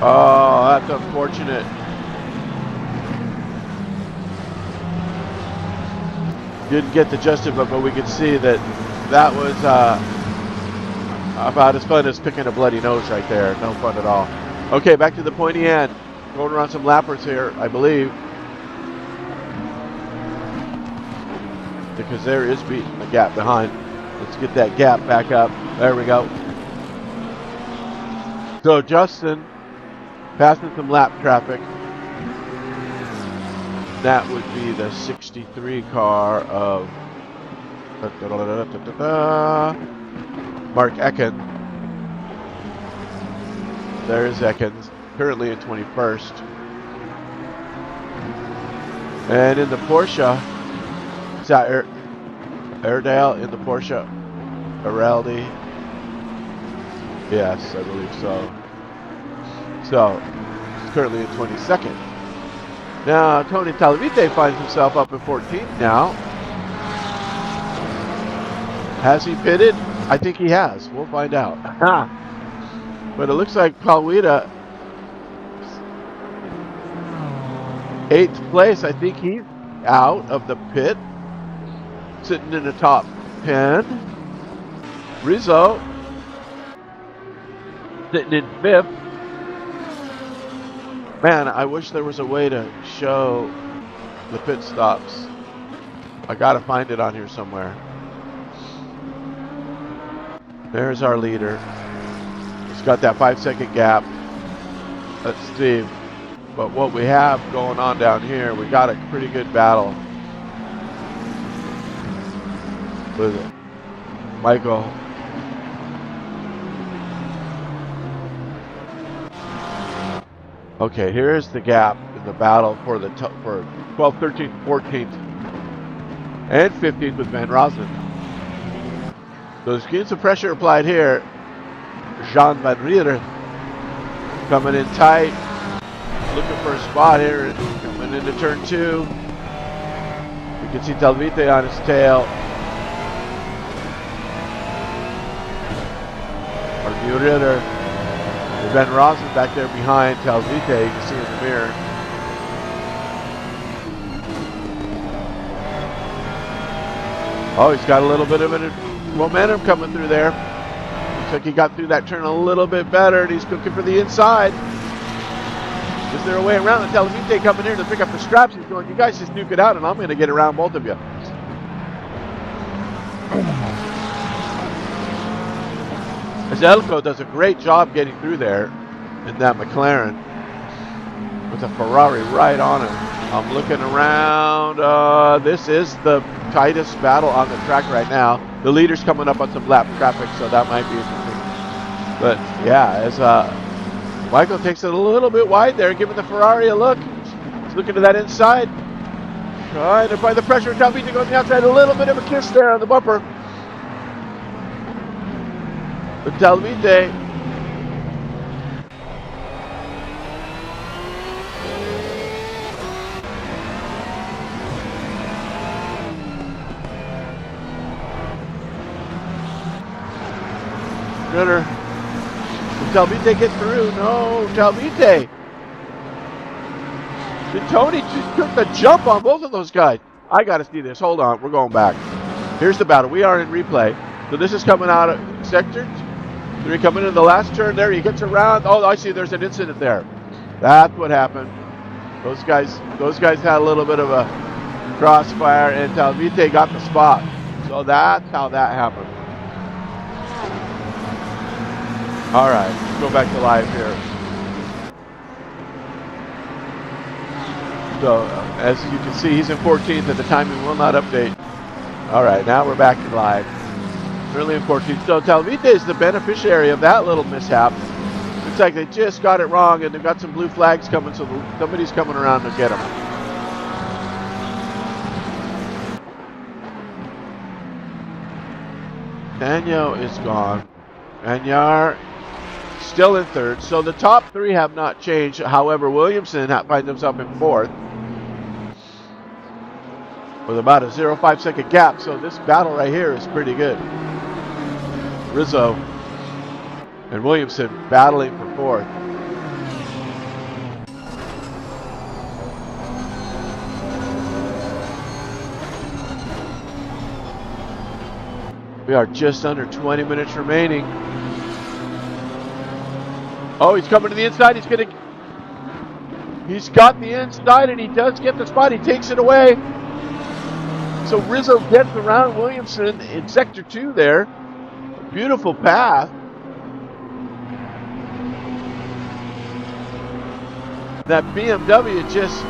Oh, that's unfortunate. Didn't get the gist of it, but we could see that that was about as fun as picking a bloody nose right there. No fun at all. Okay, back to the pointy end. Going around some lappers here, I believe. Because there is beating the gap behind. Let's get that gap back up. There we go. So Justin passing some lap traffic. That would be the 63 car of Mark Ecken. There's Eckens, currently in 21st. And in the Porsche, is that Airedale in the Porsche? Araldi? Yes, I believe so. So, he's currently in 22nd. Now, Tony Talavite finds himself up in 14th now. Has he pitted? I think he has. We'll find out. But it looks like Palwita, 8th place. I think he's out of the pit. Sitting in the top 10. Rizzo sitting in 5th. Man, I wish there was a way to show the pit stops. I gotta find it on here somewhere. There's our leader. He's got that 5-second gap. That's Steve. But what we have going on down here, we got a pretty good battle with Michael. Okay, here's the gap in the battle for the for 12th, 13th, 14th, and 15th with Van Roslen. So there's getting some pressure applied here. Jean Van Rieder coming in tight, looking for a spot here, coming into turn 2. You can see Talvite on his tail. Or Rieder. Van Roslen back there behind Talvite, you can see in the mirror. Oh, he's got a little bit of momentum coming through there. Looks like he got through that turn a little bit better, and he's looking for the inside. Is there a way around it? Talvite coming here to pick up the straps. He's going, you guys just duke it out, and I'm going to get around both of you. Elko does a great job getting through there in that McLaren with a Ferrari right on him. I'm looking around. This is the tightest battle on the track right now. The leader's coming up on some lap traffic, so that might be interesting. But yeah, as Michael takes it a little bit wide there, giving the Ferrari a look. He's looking to that inside. Trying to find the pressure. Talvite to go on the outside. A little bit of a kiss there on the bumper. But Talvite Ritter. Did Talvite get through? No, Talvite. Did Tony just took the jump on both of those guys? I got to see this. Hold on, we're going back. Here's the battle. We are in replay. So this is coming out of sector 3, coming in the last turn there. He gets around. Oh, I see there's an incident there. That's what happened. Those guys had a little bit of a crossfire, and Talvite got the spot. So that's how that happened. All right, let's go back to live here. So, as you can see, he's in 14th at the time. He will not update. All right, now we're back to live. Really in 14th. So, Talvite is the beneficiary of that little mishap. Looks like they just got it wrong, and they've got some blue flags coming, so somebody's coming around to get them. Daniel is gone. Anyar still in third. So the top three have not changed. However, Williamson finds himself in fourth with about a 0.5 second gap. So this battle right here is pretty good. Rizzo and Williamson battling for fourth. We are just under 20 minutes remaining. Oh, he's coming to the inside. He's got the inside, and he does get the spot. He takes it away. So Rizzo gets around Williamson in sector 2 there. Beautiful path. That BMW just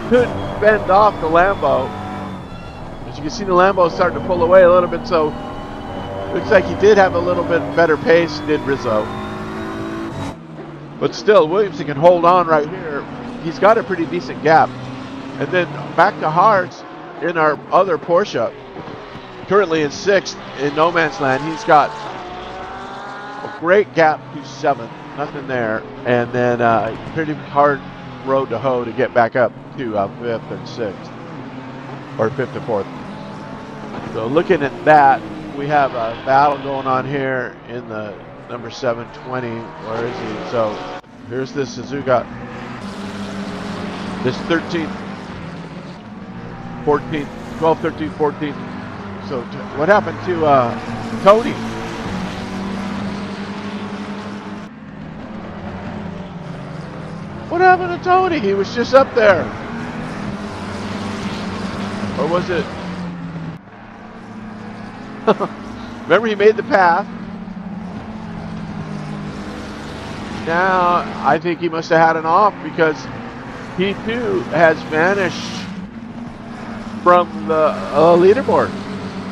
couldn't fend off the Lambo. As you can see, the Lambo is starting to pull away a little bit, so looks like he did have a little bit better pace, did Rizzo. But still, Williamson can hold on right here. He's got a pretty decent gap. And then back to Hartz in our other Porsche. Currently in 6th in no man's land. He's got a great gap to 7th. Nothing there. And then pretty hard road to hoe to get back up to 5th and 6th. Or 5th and 4th. So looking at that, we have a battle going on here in the number 720. Where is he? So here's this Suzuka. This 13th, 14th, 12, 13, 14th. So what happened to Tony? What happened to Tony? He was just up there. Or was it? Remember, he made the path. Now, I think he must have had an off because he too has vanished from the leaderboard.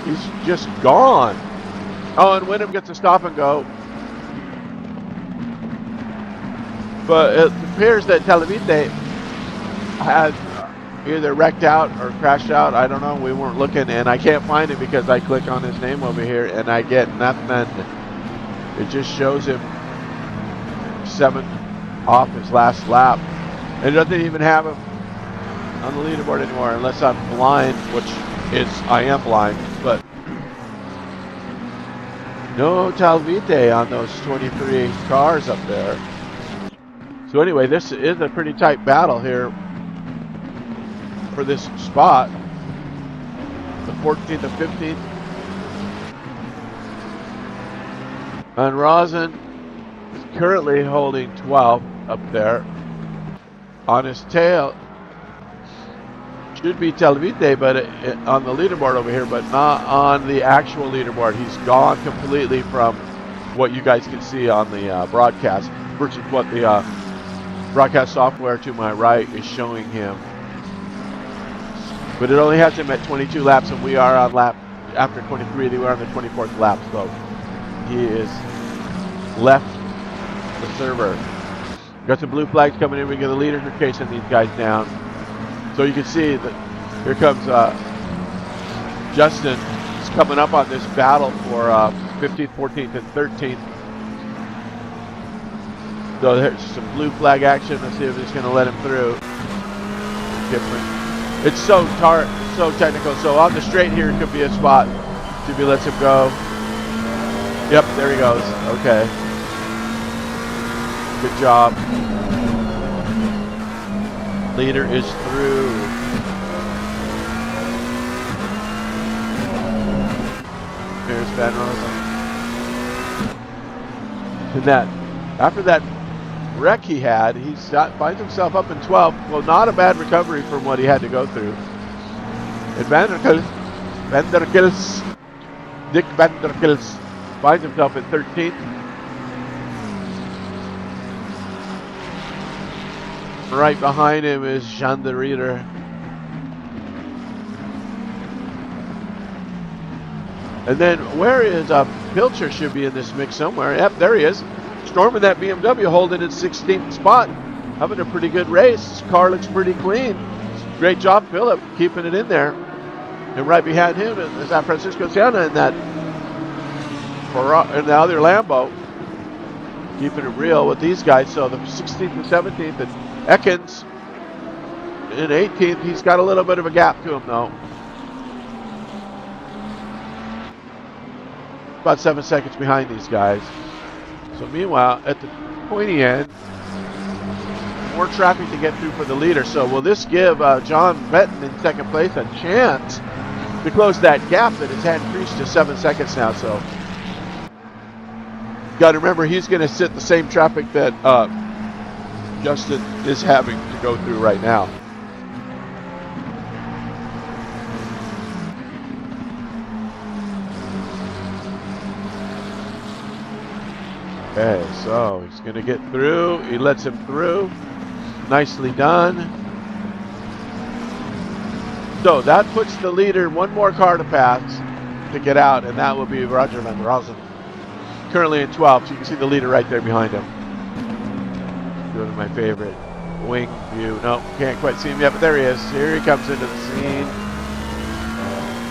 He's just gone. Oh, and Wyndham gets a stop and go. But it appears that Televite has either wrecked out or crashed out. I don't know. We weren't looking, and I can't find it because I click on his name over here and I get nothing. It just shows him 7th off his last lap. And it doesn't even have him on the leaderboard anymore unless I'm blind, which is, I am blind, but no Talvite on those 23 cars up there. So anyway, this is a pretty tight battle here for this spot. The 14th and 15th. And Rosen is currently holding 12th up there. On his tail should be Televite, but on the leaderboard over here, but not on the actual leaderboard. He's gone completely from what you guys can see on the broadcast versus what the broadcast software to my right is showing him. But it only has him at 22 laps, and we are on lap after 23. They were on the 24th lap, so he is left the server. Got some blue flags coming in. We get the leaders are chasing these guys down. So you can see that here comes Justin. He's coming up on this battle for 15th, 14th, and 13th. So there's some blue flag action. Let's see if it's going to let him through. Different. It's so technical. So on the straight here could be a spot. See if he lets him go. Yep, there he goes. Okay. Good job. Leader is through. Here's Van Rosen. And that, after that wreck he had, he finds himself up in 12th. Well, not a bad recovery from what he had to go through. And Dick Vanderkils finds himself in 13th. Right behind him is Jean de Rieder. And then where is Pilcher? Should be in this mix somewhere. Yep, there he is. Storming that BMW, holding its 16th spot. Having a pretty good race. His car looks pretty clean. Great job, Philip, keeping it in there. And right behind him is that Francisco Siena in that in the other Lambo. keeping it real with these guys. So the 16th and 17th, and Ekins in 18th. He's got a little bit of a gap to him, though. About 7 seconds behind these guys. So meanwhile, at the pointy end, more traffic to get through for the leader. So will this give John Benton in second place a chance to close that gap that has had increased to 7 seconds now? So got to remember, he's going to sit the same traffic that Justin is having to go through right now. Okay, so he's going to get through. He lets him through. Nicely done. So that puts the leader one more car to pass to get out, and that will be Roger Van Rosen. Currently in 12th. So you can see the leader right there behind him. Doing my favorite wing view. No, can't quite see him yet, but there he is. Here he comes into the scene.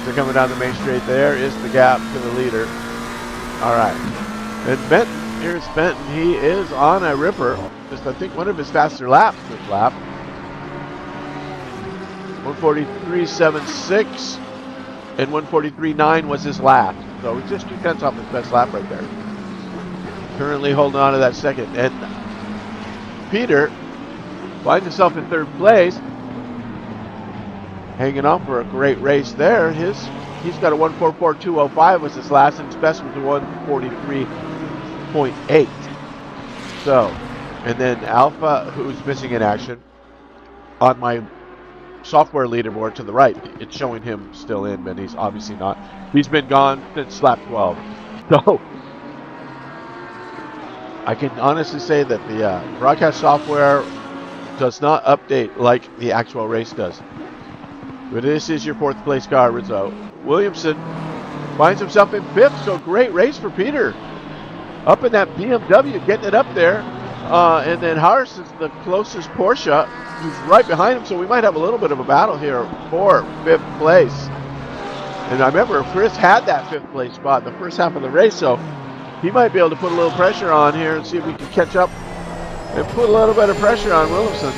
They're coming down the main straight. There is the gap to the leader. All right. And Benton. Here's Benton. He is on a ripper. Just, I think, one of his faster laps this lap. 143.76 and 143.9 was his last. So he's just 2/10 off his best lap right there. Currently holding on to that second. And Peter finds himself in third place. Hanging on for a great race there. He's got a 144.205 was his last, and his best was a 143.8. So, and then Alpha, who's missing in action, on my software leaderboard to the right, it's showing him still in, but he's obviously not. He's been gone since lap 12. So, I can honestly say that the broadcast software does not update like the actual race does. But this is your fourth place car, Rizzo. Williamson finds himself in fifth, so great race for Peter. Up in that BMW, getting it up there. And then Harris is the closest Porsche, who's right behind him, so we might have a little bit of a battle here for fifth place. And I remember Chris had that fifth place spot the first half of the race, so he might be able to put a little pressure on here and see if we can catch up and put a little bit of pressure on Williamson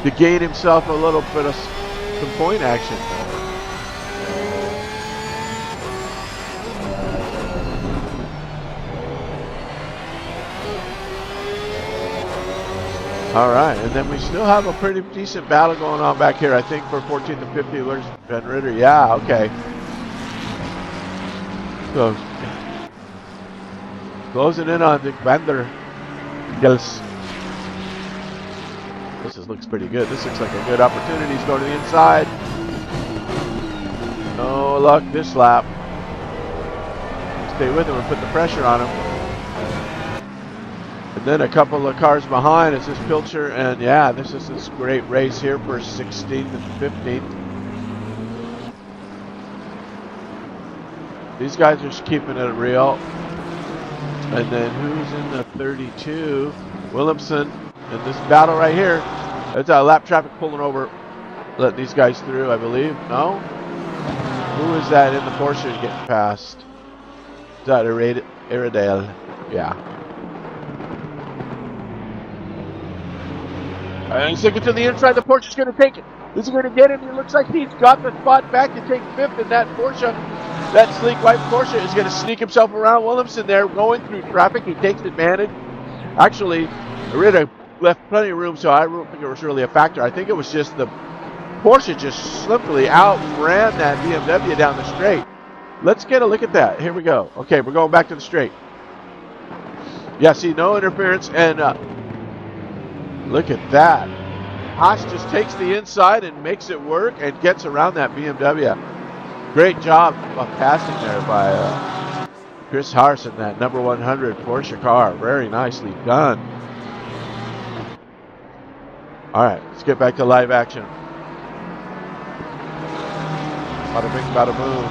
to gain himself a little bit of some point action. All right, and then we still have a pretty decent battle going on back here, I think, for 14th and 15th. Where's Ben Ritter? Yeah, okay. So, closing in on the Vander Gels. This looks pretty good. This looks like a good opportunity. He's going to the inside. No luck this lap. Stay with him and put the pressure on him. And then a couple of cars behind. It's just Pilcher, and yeah, this is this great race here for 16th and 15th. These guys are just keeping it real. And then who's in the 32? Williamson. In this battle right here. It's a lap traffic pulling over. Let these guys through, I believe. No? Who is that in the Porsche getting past? Is that Iredale? Yeah. And he's looking to the inside. The Porsche's going to take it. Is he going to get him? It looks like he's got the spot back to take fifth, and that Porsche, that sleek white Porsche, is going to sneak himself around Williamson there, going through traffic. He takes advantage. Actually, Rita left plenty of room, so I don't think it was really a factor. I think it was just the Porsche just simply outran that BMW down the straight. Let's get a look at that. Here we go. Okay, we're going back to the straight. Yeah, see, no interference, and look at that. Haas just takes the inside and makes it work and gets around that BMW. Great job of passing there by Chris Harrison, that number 100 Porsche car. Very nicely done. All right, let's get back to live action. Bada bing, bada boom.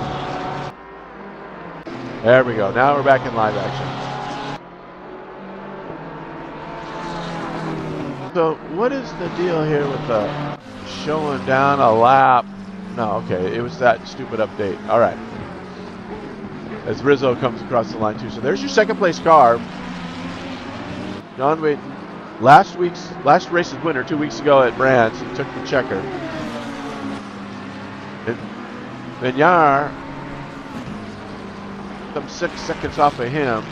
There we go. Now we're back in live action. So what is the deal here with the showing down a lap? No, okay, it was that stupid update. All right. as Rizzo comes across the line too. So there's your second place car. John Wayton, last race's winner 2 weeks ago at Brands, he took the checker. And Vignard, some 6 seconds off of him.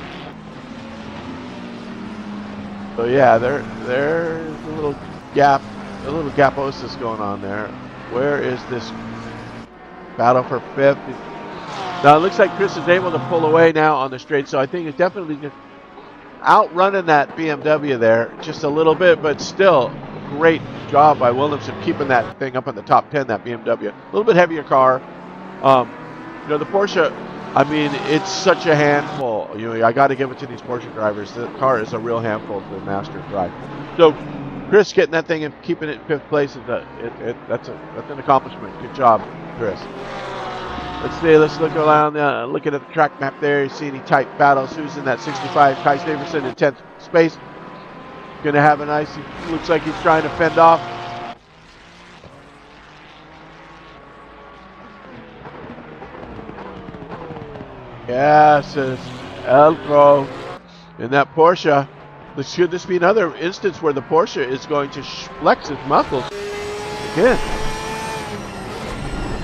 So yeah, there's a little gaposis going on there. Where is this battle for 5th? Now it looks like Chris is able to pull away now on the straight, so I think it's definitely just outrunning that BMW there just a little bit, but still great job by Williamson keeping that thing up in the top 10, that BMW. A little bit heavier car. You know, the Porsche, I mean, it's such a handful. You know, I got to give it to these Porsche drivers. The car is a real handful to master drive. So Chris getting that thing and keeping it in 5th place is that's an accomplishment. Good job, Chris. Let's see. Let's look around. Looking at the track map there. You see any tight battles? Who's in that 65? Kai Staverson in 10th space. Going to have a nice. Looks like he's trying to fend off. Yes, it's Elko in that Porsche. Should this be another instance where the Porsche is going to flex its muscles again?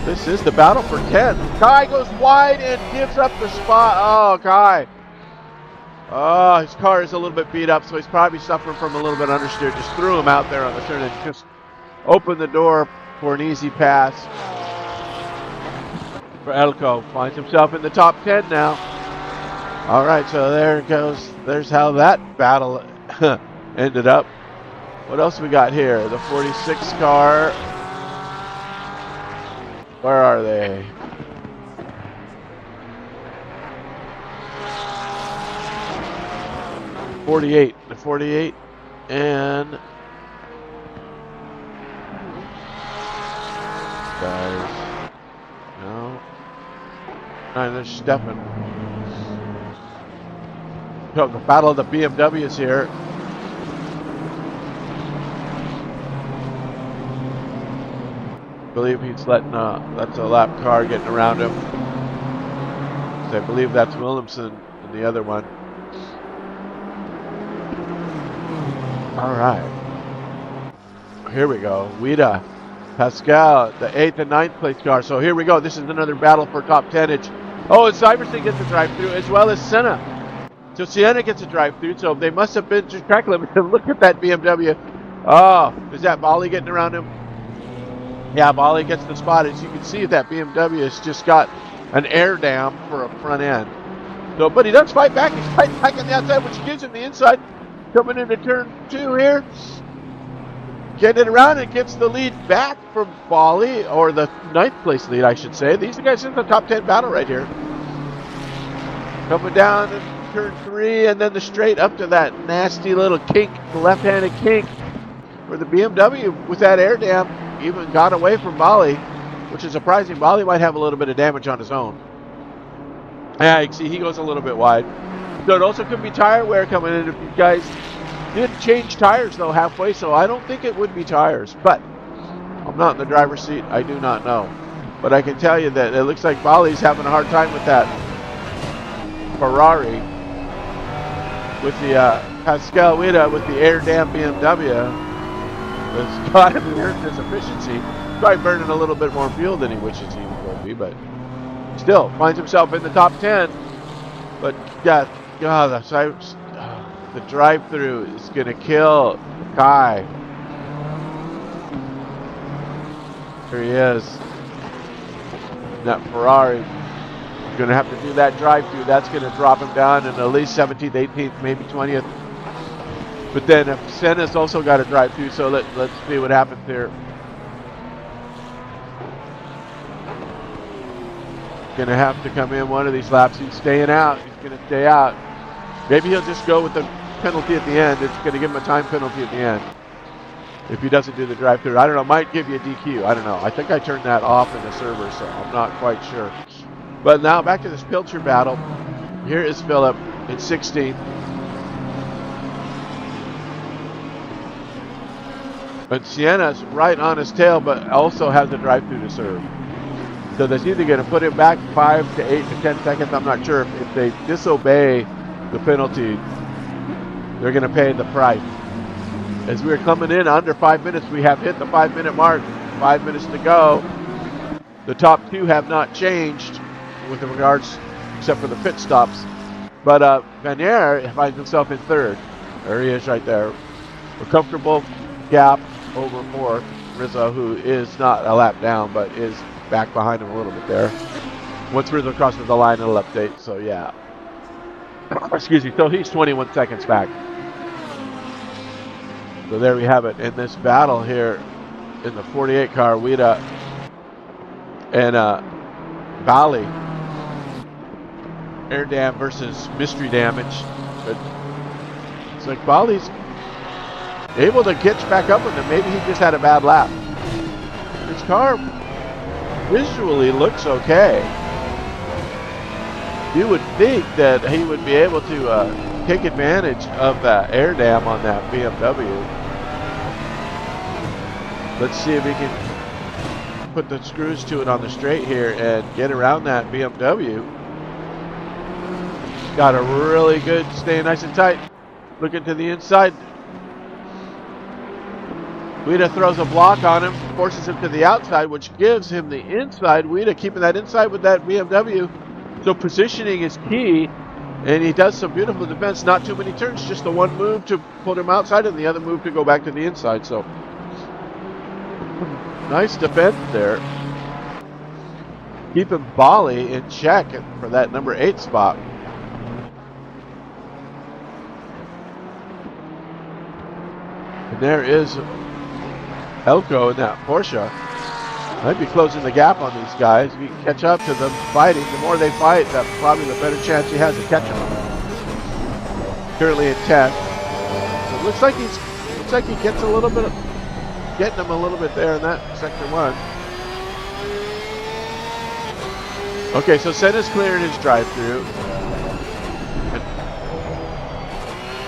This is the battle for 10. Kai goes wide and gives up the spot. Oh, Kai. Oh, his car is a little bit beat up, so he's probably suffering from a little bit understeer. Just threw him out there on the turn and just opened the door for an easy pass. For Elko, finds himself in the top 10 now. All right, so there it goes. There's how that battle ended up. What else we got here? The 46 car. Where are they? The 48, and guys, no, and there's Stefan. So the battle of the BMWs here. I believe he's letting that's a lap car getting around him. So I believe that's Williamson and the other one. All right, here we go. Wida, Pascal, the 8th and 9th place car. So here we go. This is another battle for top 10-inch. Oh, and Syverson gets a drive-through as well as Senna. So Sienna gets a drive-through. So they must have been just track limit. Look at that BMW. Oh, is that Bali getting around him? Yeah, Bali gets the spot. As you can see, that BMW has just got an air dam for a front end. So, but he does fight back. He's fighting back on the outside, which gives him the inside. Coming into turn 2 here. Getting it around and gets the lead back from Bali, or the 9th place lead, I should say. These guys in the top 10 battle right here. Coming down in turn 3, and then the straight up to that nasty little kink, the left-handed kink, where the BMW with that air dam even got away from Bali, which is surprising. Bali might have a little bit of damage on his own. Yeah, you can see he goes a little bit wide. So it also could be tire wear coming in if you guys did change tires though halfway, so I don't think it would be tires. But I'm not in the driver's seat. I do not know. But I can tell you that it looks like Bali's having a hard time with that Ferrari. With the Pascal Wida with the air dam BMW. It's got him hurt his efficiency. Probably burning a little bit more fuel than he wishes he would be, but still finds himself in the top 10. But yeah, God, the drive-through is going to kill Kai. Here he is. That Ferrari. Going to have to do that drive-through. That's going to drop him down in at least 17th, 18th, maybe 20th. But then if Senna's also got to drive through, so let's see what happens here. Going to have to come in one of these laps. He's staying out. He's going to stay out. Maybe he'll just go with the penalty at the end. It's going to give him a time penalty at the end if he doesn't do the drive-through. I don't know. Might give you a DQ. I don't know. I think I turned that off in the server, so I'm not quite sure. But now back to this Pilcher battle. Here is Philip in 16th. But Sienna's right on his tail, but also has a drive-through to serve. So that's either going to put him back 5 to 8 to 10 seconds. I'm not sure. If they disobey the penalty, they're going to pay the price. As we're coming in under 5 minutes, we have hit the 5-minute mark. 5 minutes to go. The top two have not changed with regards, except for the pit stops. But Van Aert finds himself in third. There he is right there. A comfortable gap over fourth. Rizzo, who is not a lap down, but is back behind him a little bit there. Once Rizzo crosses the line, it'll update. So, yeah. Excuse me. So he's 21 seconds back. So there we have it. In this battle here in the 48 car, Wida and Bali. Air dam versus mystery damage. But it's like Bali's able to catch back up with him. Maybe he just had a bad lap. His car visually looks okay. You would think that he would be able to take advantage of that air dam on that BMW. Let's see if he can put the screws to it on the straight here and get around that BMW. Got a really good, staying nice and tight. Looking to the inside. Wida throws a block on him, forces him to the outside, which gives him the inside. Wida keeping that inside with that BMW. So positioning is key, and he does some beautiful defense. Not too many turns, just the one move to put him outside and the other move to go back to the inside. So nice defense there. Keeping Bali in check for that number 8 spot. And there is Elko in that Porsche. Might be closing the gap on these guys. If you can catch up to them fighting, the more they fight, that's probably the better chance he has of catching them. Currently in 10th. So it looks like he gets a little bit, getting them a little bit there in that sector 1. Okay, so Senna's clearing his drive-through.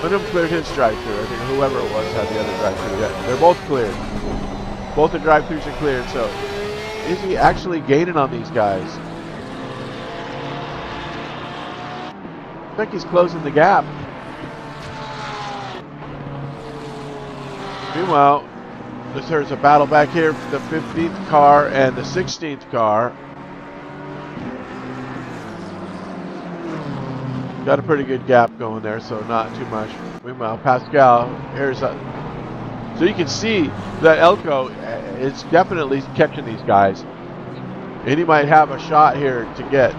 Wyndham cleared his drive-through. I think whoever it was had the other drive-through. Yeah, they're both cleared. Both the drive-throughs are cleared. So, is he actually gaining on these guys? I think he's closing the gap. Meanwhile, there's a battle back here for the 15th car and the 16th car. Got a pretty good gap going there, so not too much. Meanwhile, Pascal, here's a... So you can see that Elko is definitely catching these guys. And he might have a shot here to get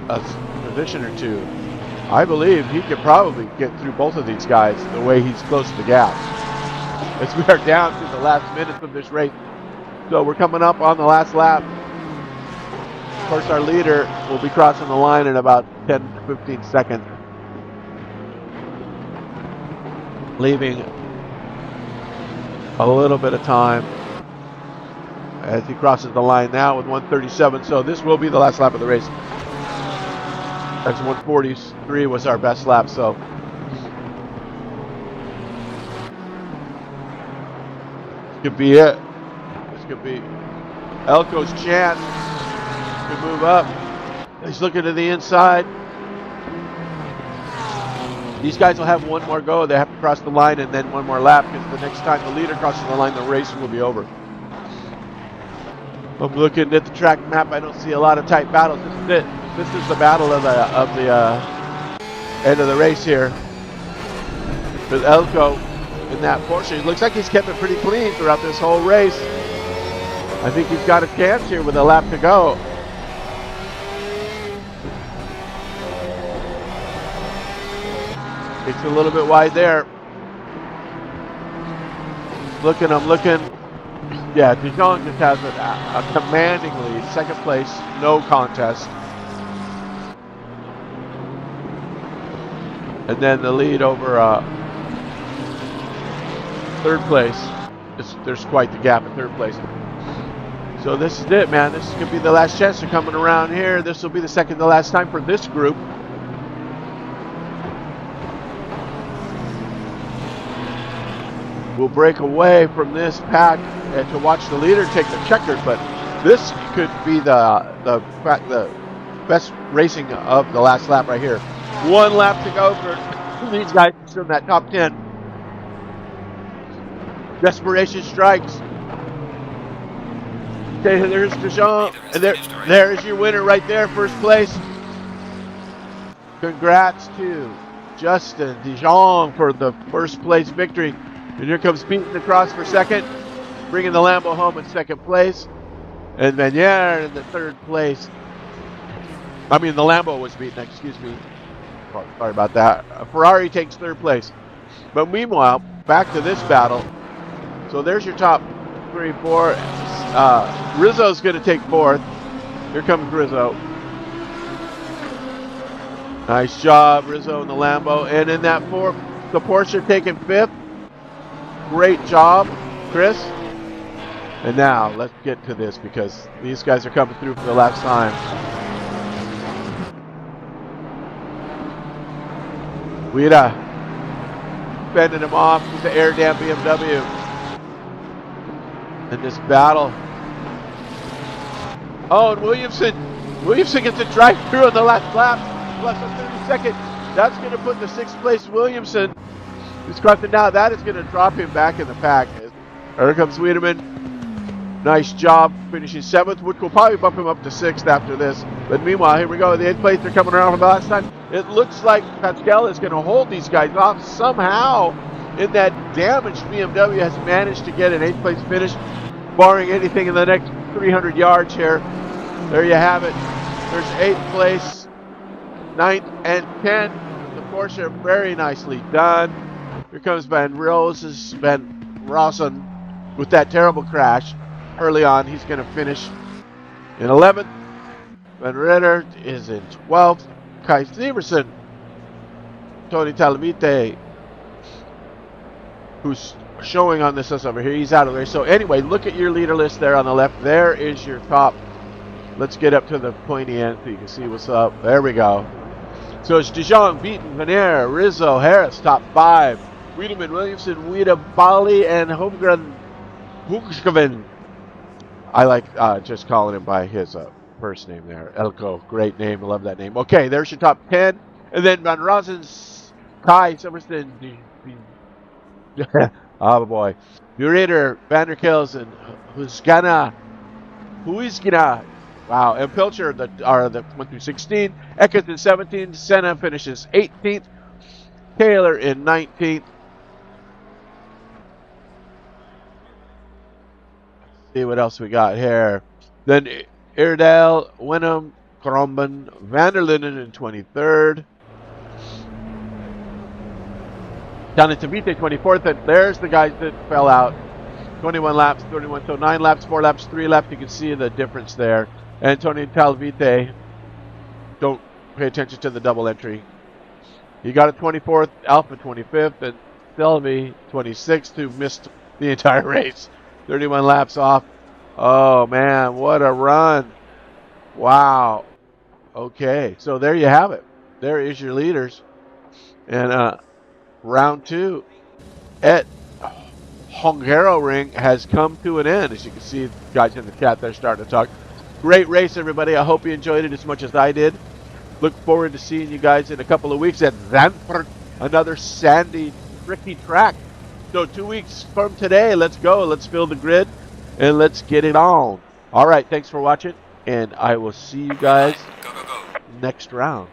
a position or two. I believe he could probably get through both of these guys the way he's close to the gap. As we are down to the last minutes of this race. So we're coming up on the last lap. Of course, our leader will be crossing the line in about 10 to 15 seconds. Leaving a little bit of time as he crosses the line now with 1:37. So this will be the last lap of the race. That's 1:43 was our best lap. So this could be it. This could be Elko's chance to move up. He's looking to the inside. These guys will have one more go. They have to cross the line and then one more lap, because the next time the leader crosses the line, the race will be over. I'm looking at the track map. I don't see a lot of tight battles. This is it. This is the battle of the end of the race here. With Elko in that Porsche. It looks like he's kept it pretty clean throughout this whole race. I think he's got a chance here with a lap to go. It's a little bit wide there. I'm looking. Yeah, Dijon just has a commanding lead. Second place, no contest. And then the lead over third place. There's quite the gap in third place. So this is it, man. This could be the last chance. They're coming around here. This will be the second to last time for this group. We'll break away from this pack and to watch the leader take the checkered, but This could be the best racing of the last lap right here. 1 lap to go for these guys to in that top 10. Desperation strikes. Okay, there's Dijon, and there's your winner right there, first place. Congrats to Justin Dijon for the first place victory. And here comes Beaton across for second, bringing the Lambo home in second place. And Vanier in the third place. I mean, the Lambo was beaten, excuse me. Oh, sorry about that. Ferrari takes third place. But meanwhile, back to this battle. So there's your top 3, 4. Rizzo's going to take fourth. Here comes Rizzo. Nice job, Rizzo in the Lambo. And in that fourth, the Porsche taking fifth. Great job, Chris. And now, let's get to this because these guys are coming through for the last time. Weeda fending him off with the air damn BMW. In this battle. Oh, and Williamson gets a drive through on the last lap. Plus a 32nd. That's going to put the 6th place Williamson. He's crossing now. That is going to drop him back in the pack. Here comes Wiedemann. Nice job finishing 7th, which will probably bump him up to 6th after this. But meanwhile, here we go. The 8th place, they're coming around for the last time. It looks like Pascal is going to hold these guys off somehow. In that damaged BMW has managed to get an 8th place finish, barring anything in the next 300 yards here. There you have it. There's 8th place, 9th, and 10th. The Porsche, very nicely done. Here comes Van Rossen with that terrible crash. Early on, he's going to finish in 11th. Van Ritter is in 12th. Kai Severson, Tony Talavite, who's showing on this list over here, he's out of there. So anyway, look at your leader list there on the left. There is your top. Let's get up to the pointy end so you can see what's up. There we go. So it's Dijon, Beaton, Vanier, Rizzo, Harris, top 5. Wiedemann, Williamson, Weida, Bali, and Holmgren. I like just calling him by his first name there. Elko, great name. I love that name. Okay, there's your top 10. And then Van Rosen's Kai Silverstein. Oh boy. Burator, Vanderkills, and Huizgana. Wow. And Pilcher are the 1 through 16. Eckert in 17th. Senna finishes 18th. Taylor in 19th. See what else we got here. Then Iredale, Wenham, Kromben, Vanderlinden in 23rd. Down in Tavite, 24th. And there's the guys that fell out. 21 laps, 31. So 9 laps, 4 laps, 3 laps. You can see the difference there. And Tony Talavite, don't pay attention to the double entry. He got a 24th, Alpha 25th, and Sylvie 26th, who missed the entire race. 31 laps off. Oh, man, what a run. Wow. Okay, so there you have it. There is your leaders. And round 2 at Hungaroring has come to an end. As you can see, guys in the chat, they're starting to talk. Great race, everybody. I hope you enjoyed it as much as I did. Look forward to seeing you guys in a couple of weeks at Zandvoort, another sandy, tricky track. So 2 weeks from today, let's go. Let's fill the grid, and let's get it on. All right, thanks for watching, and I will see you guys next round.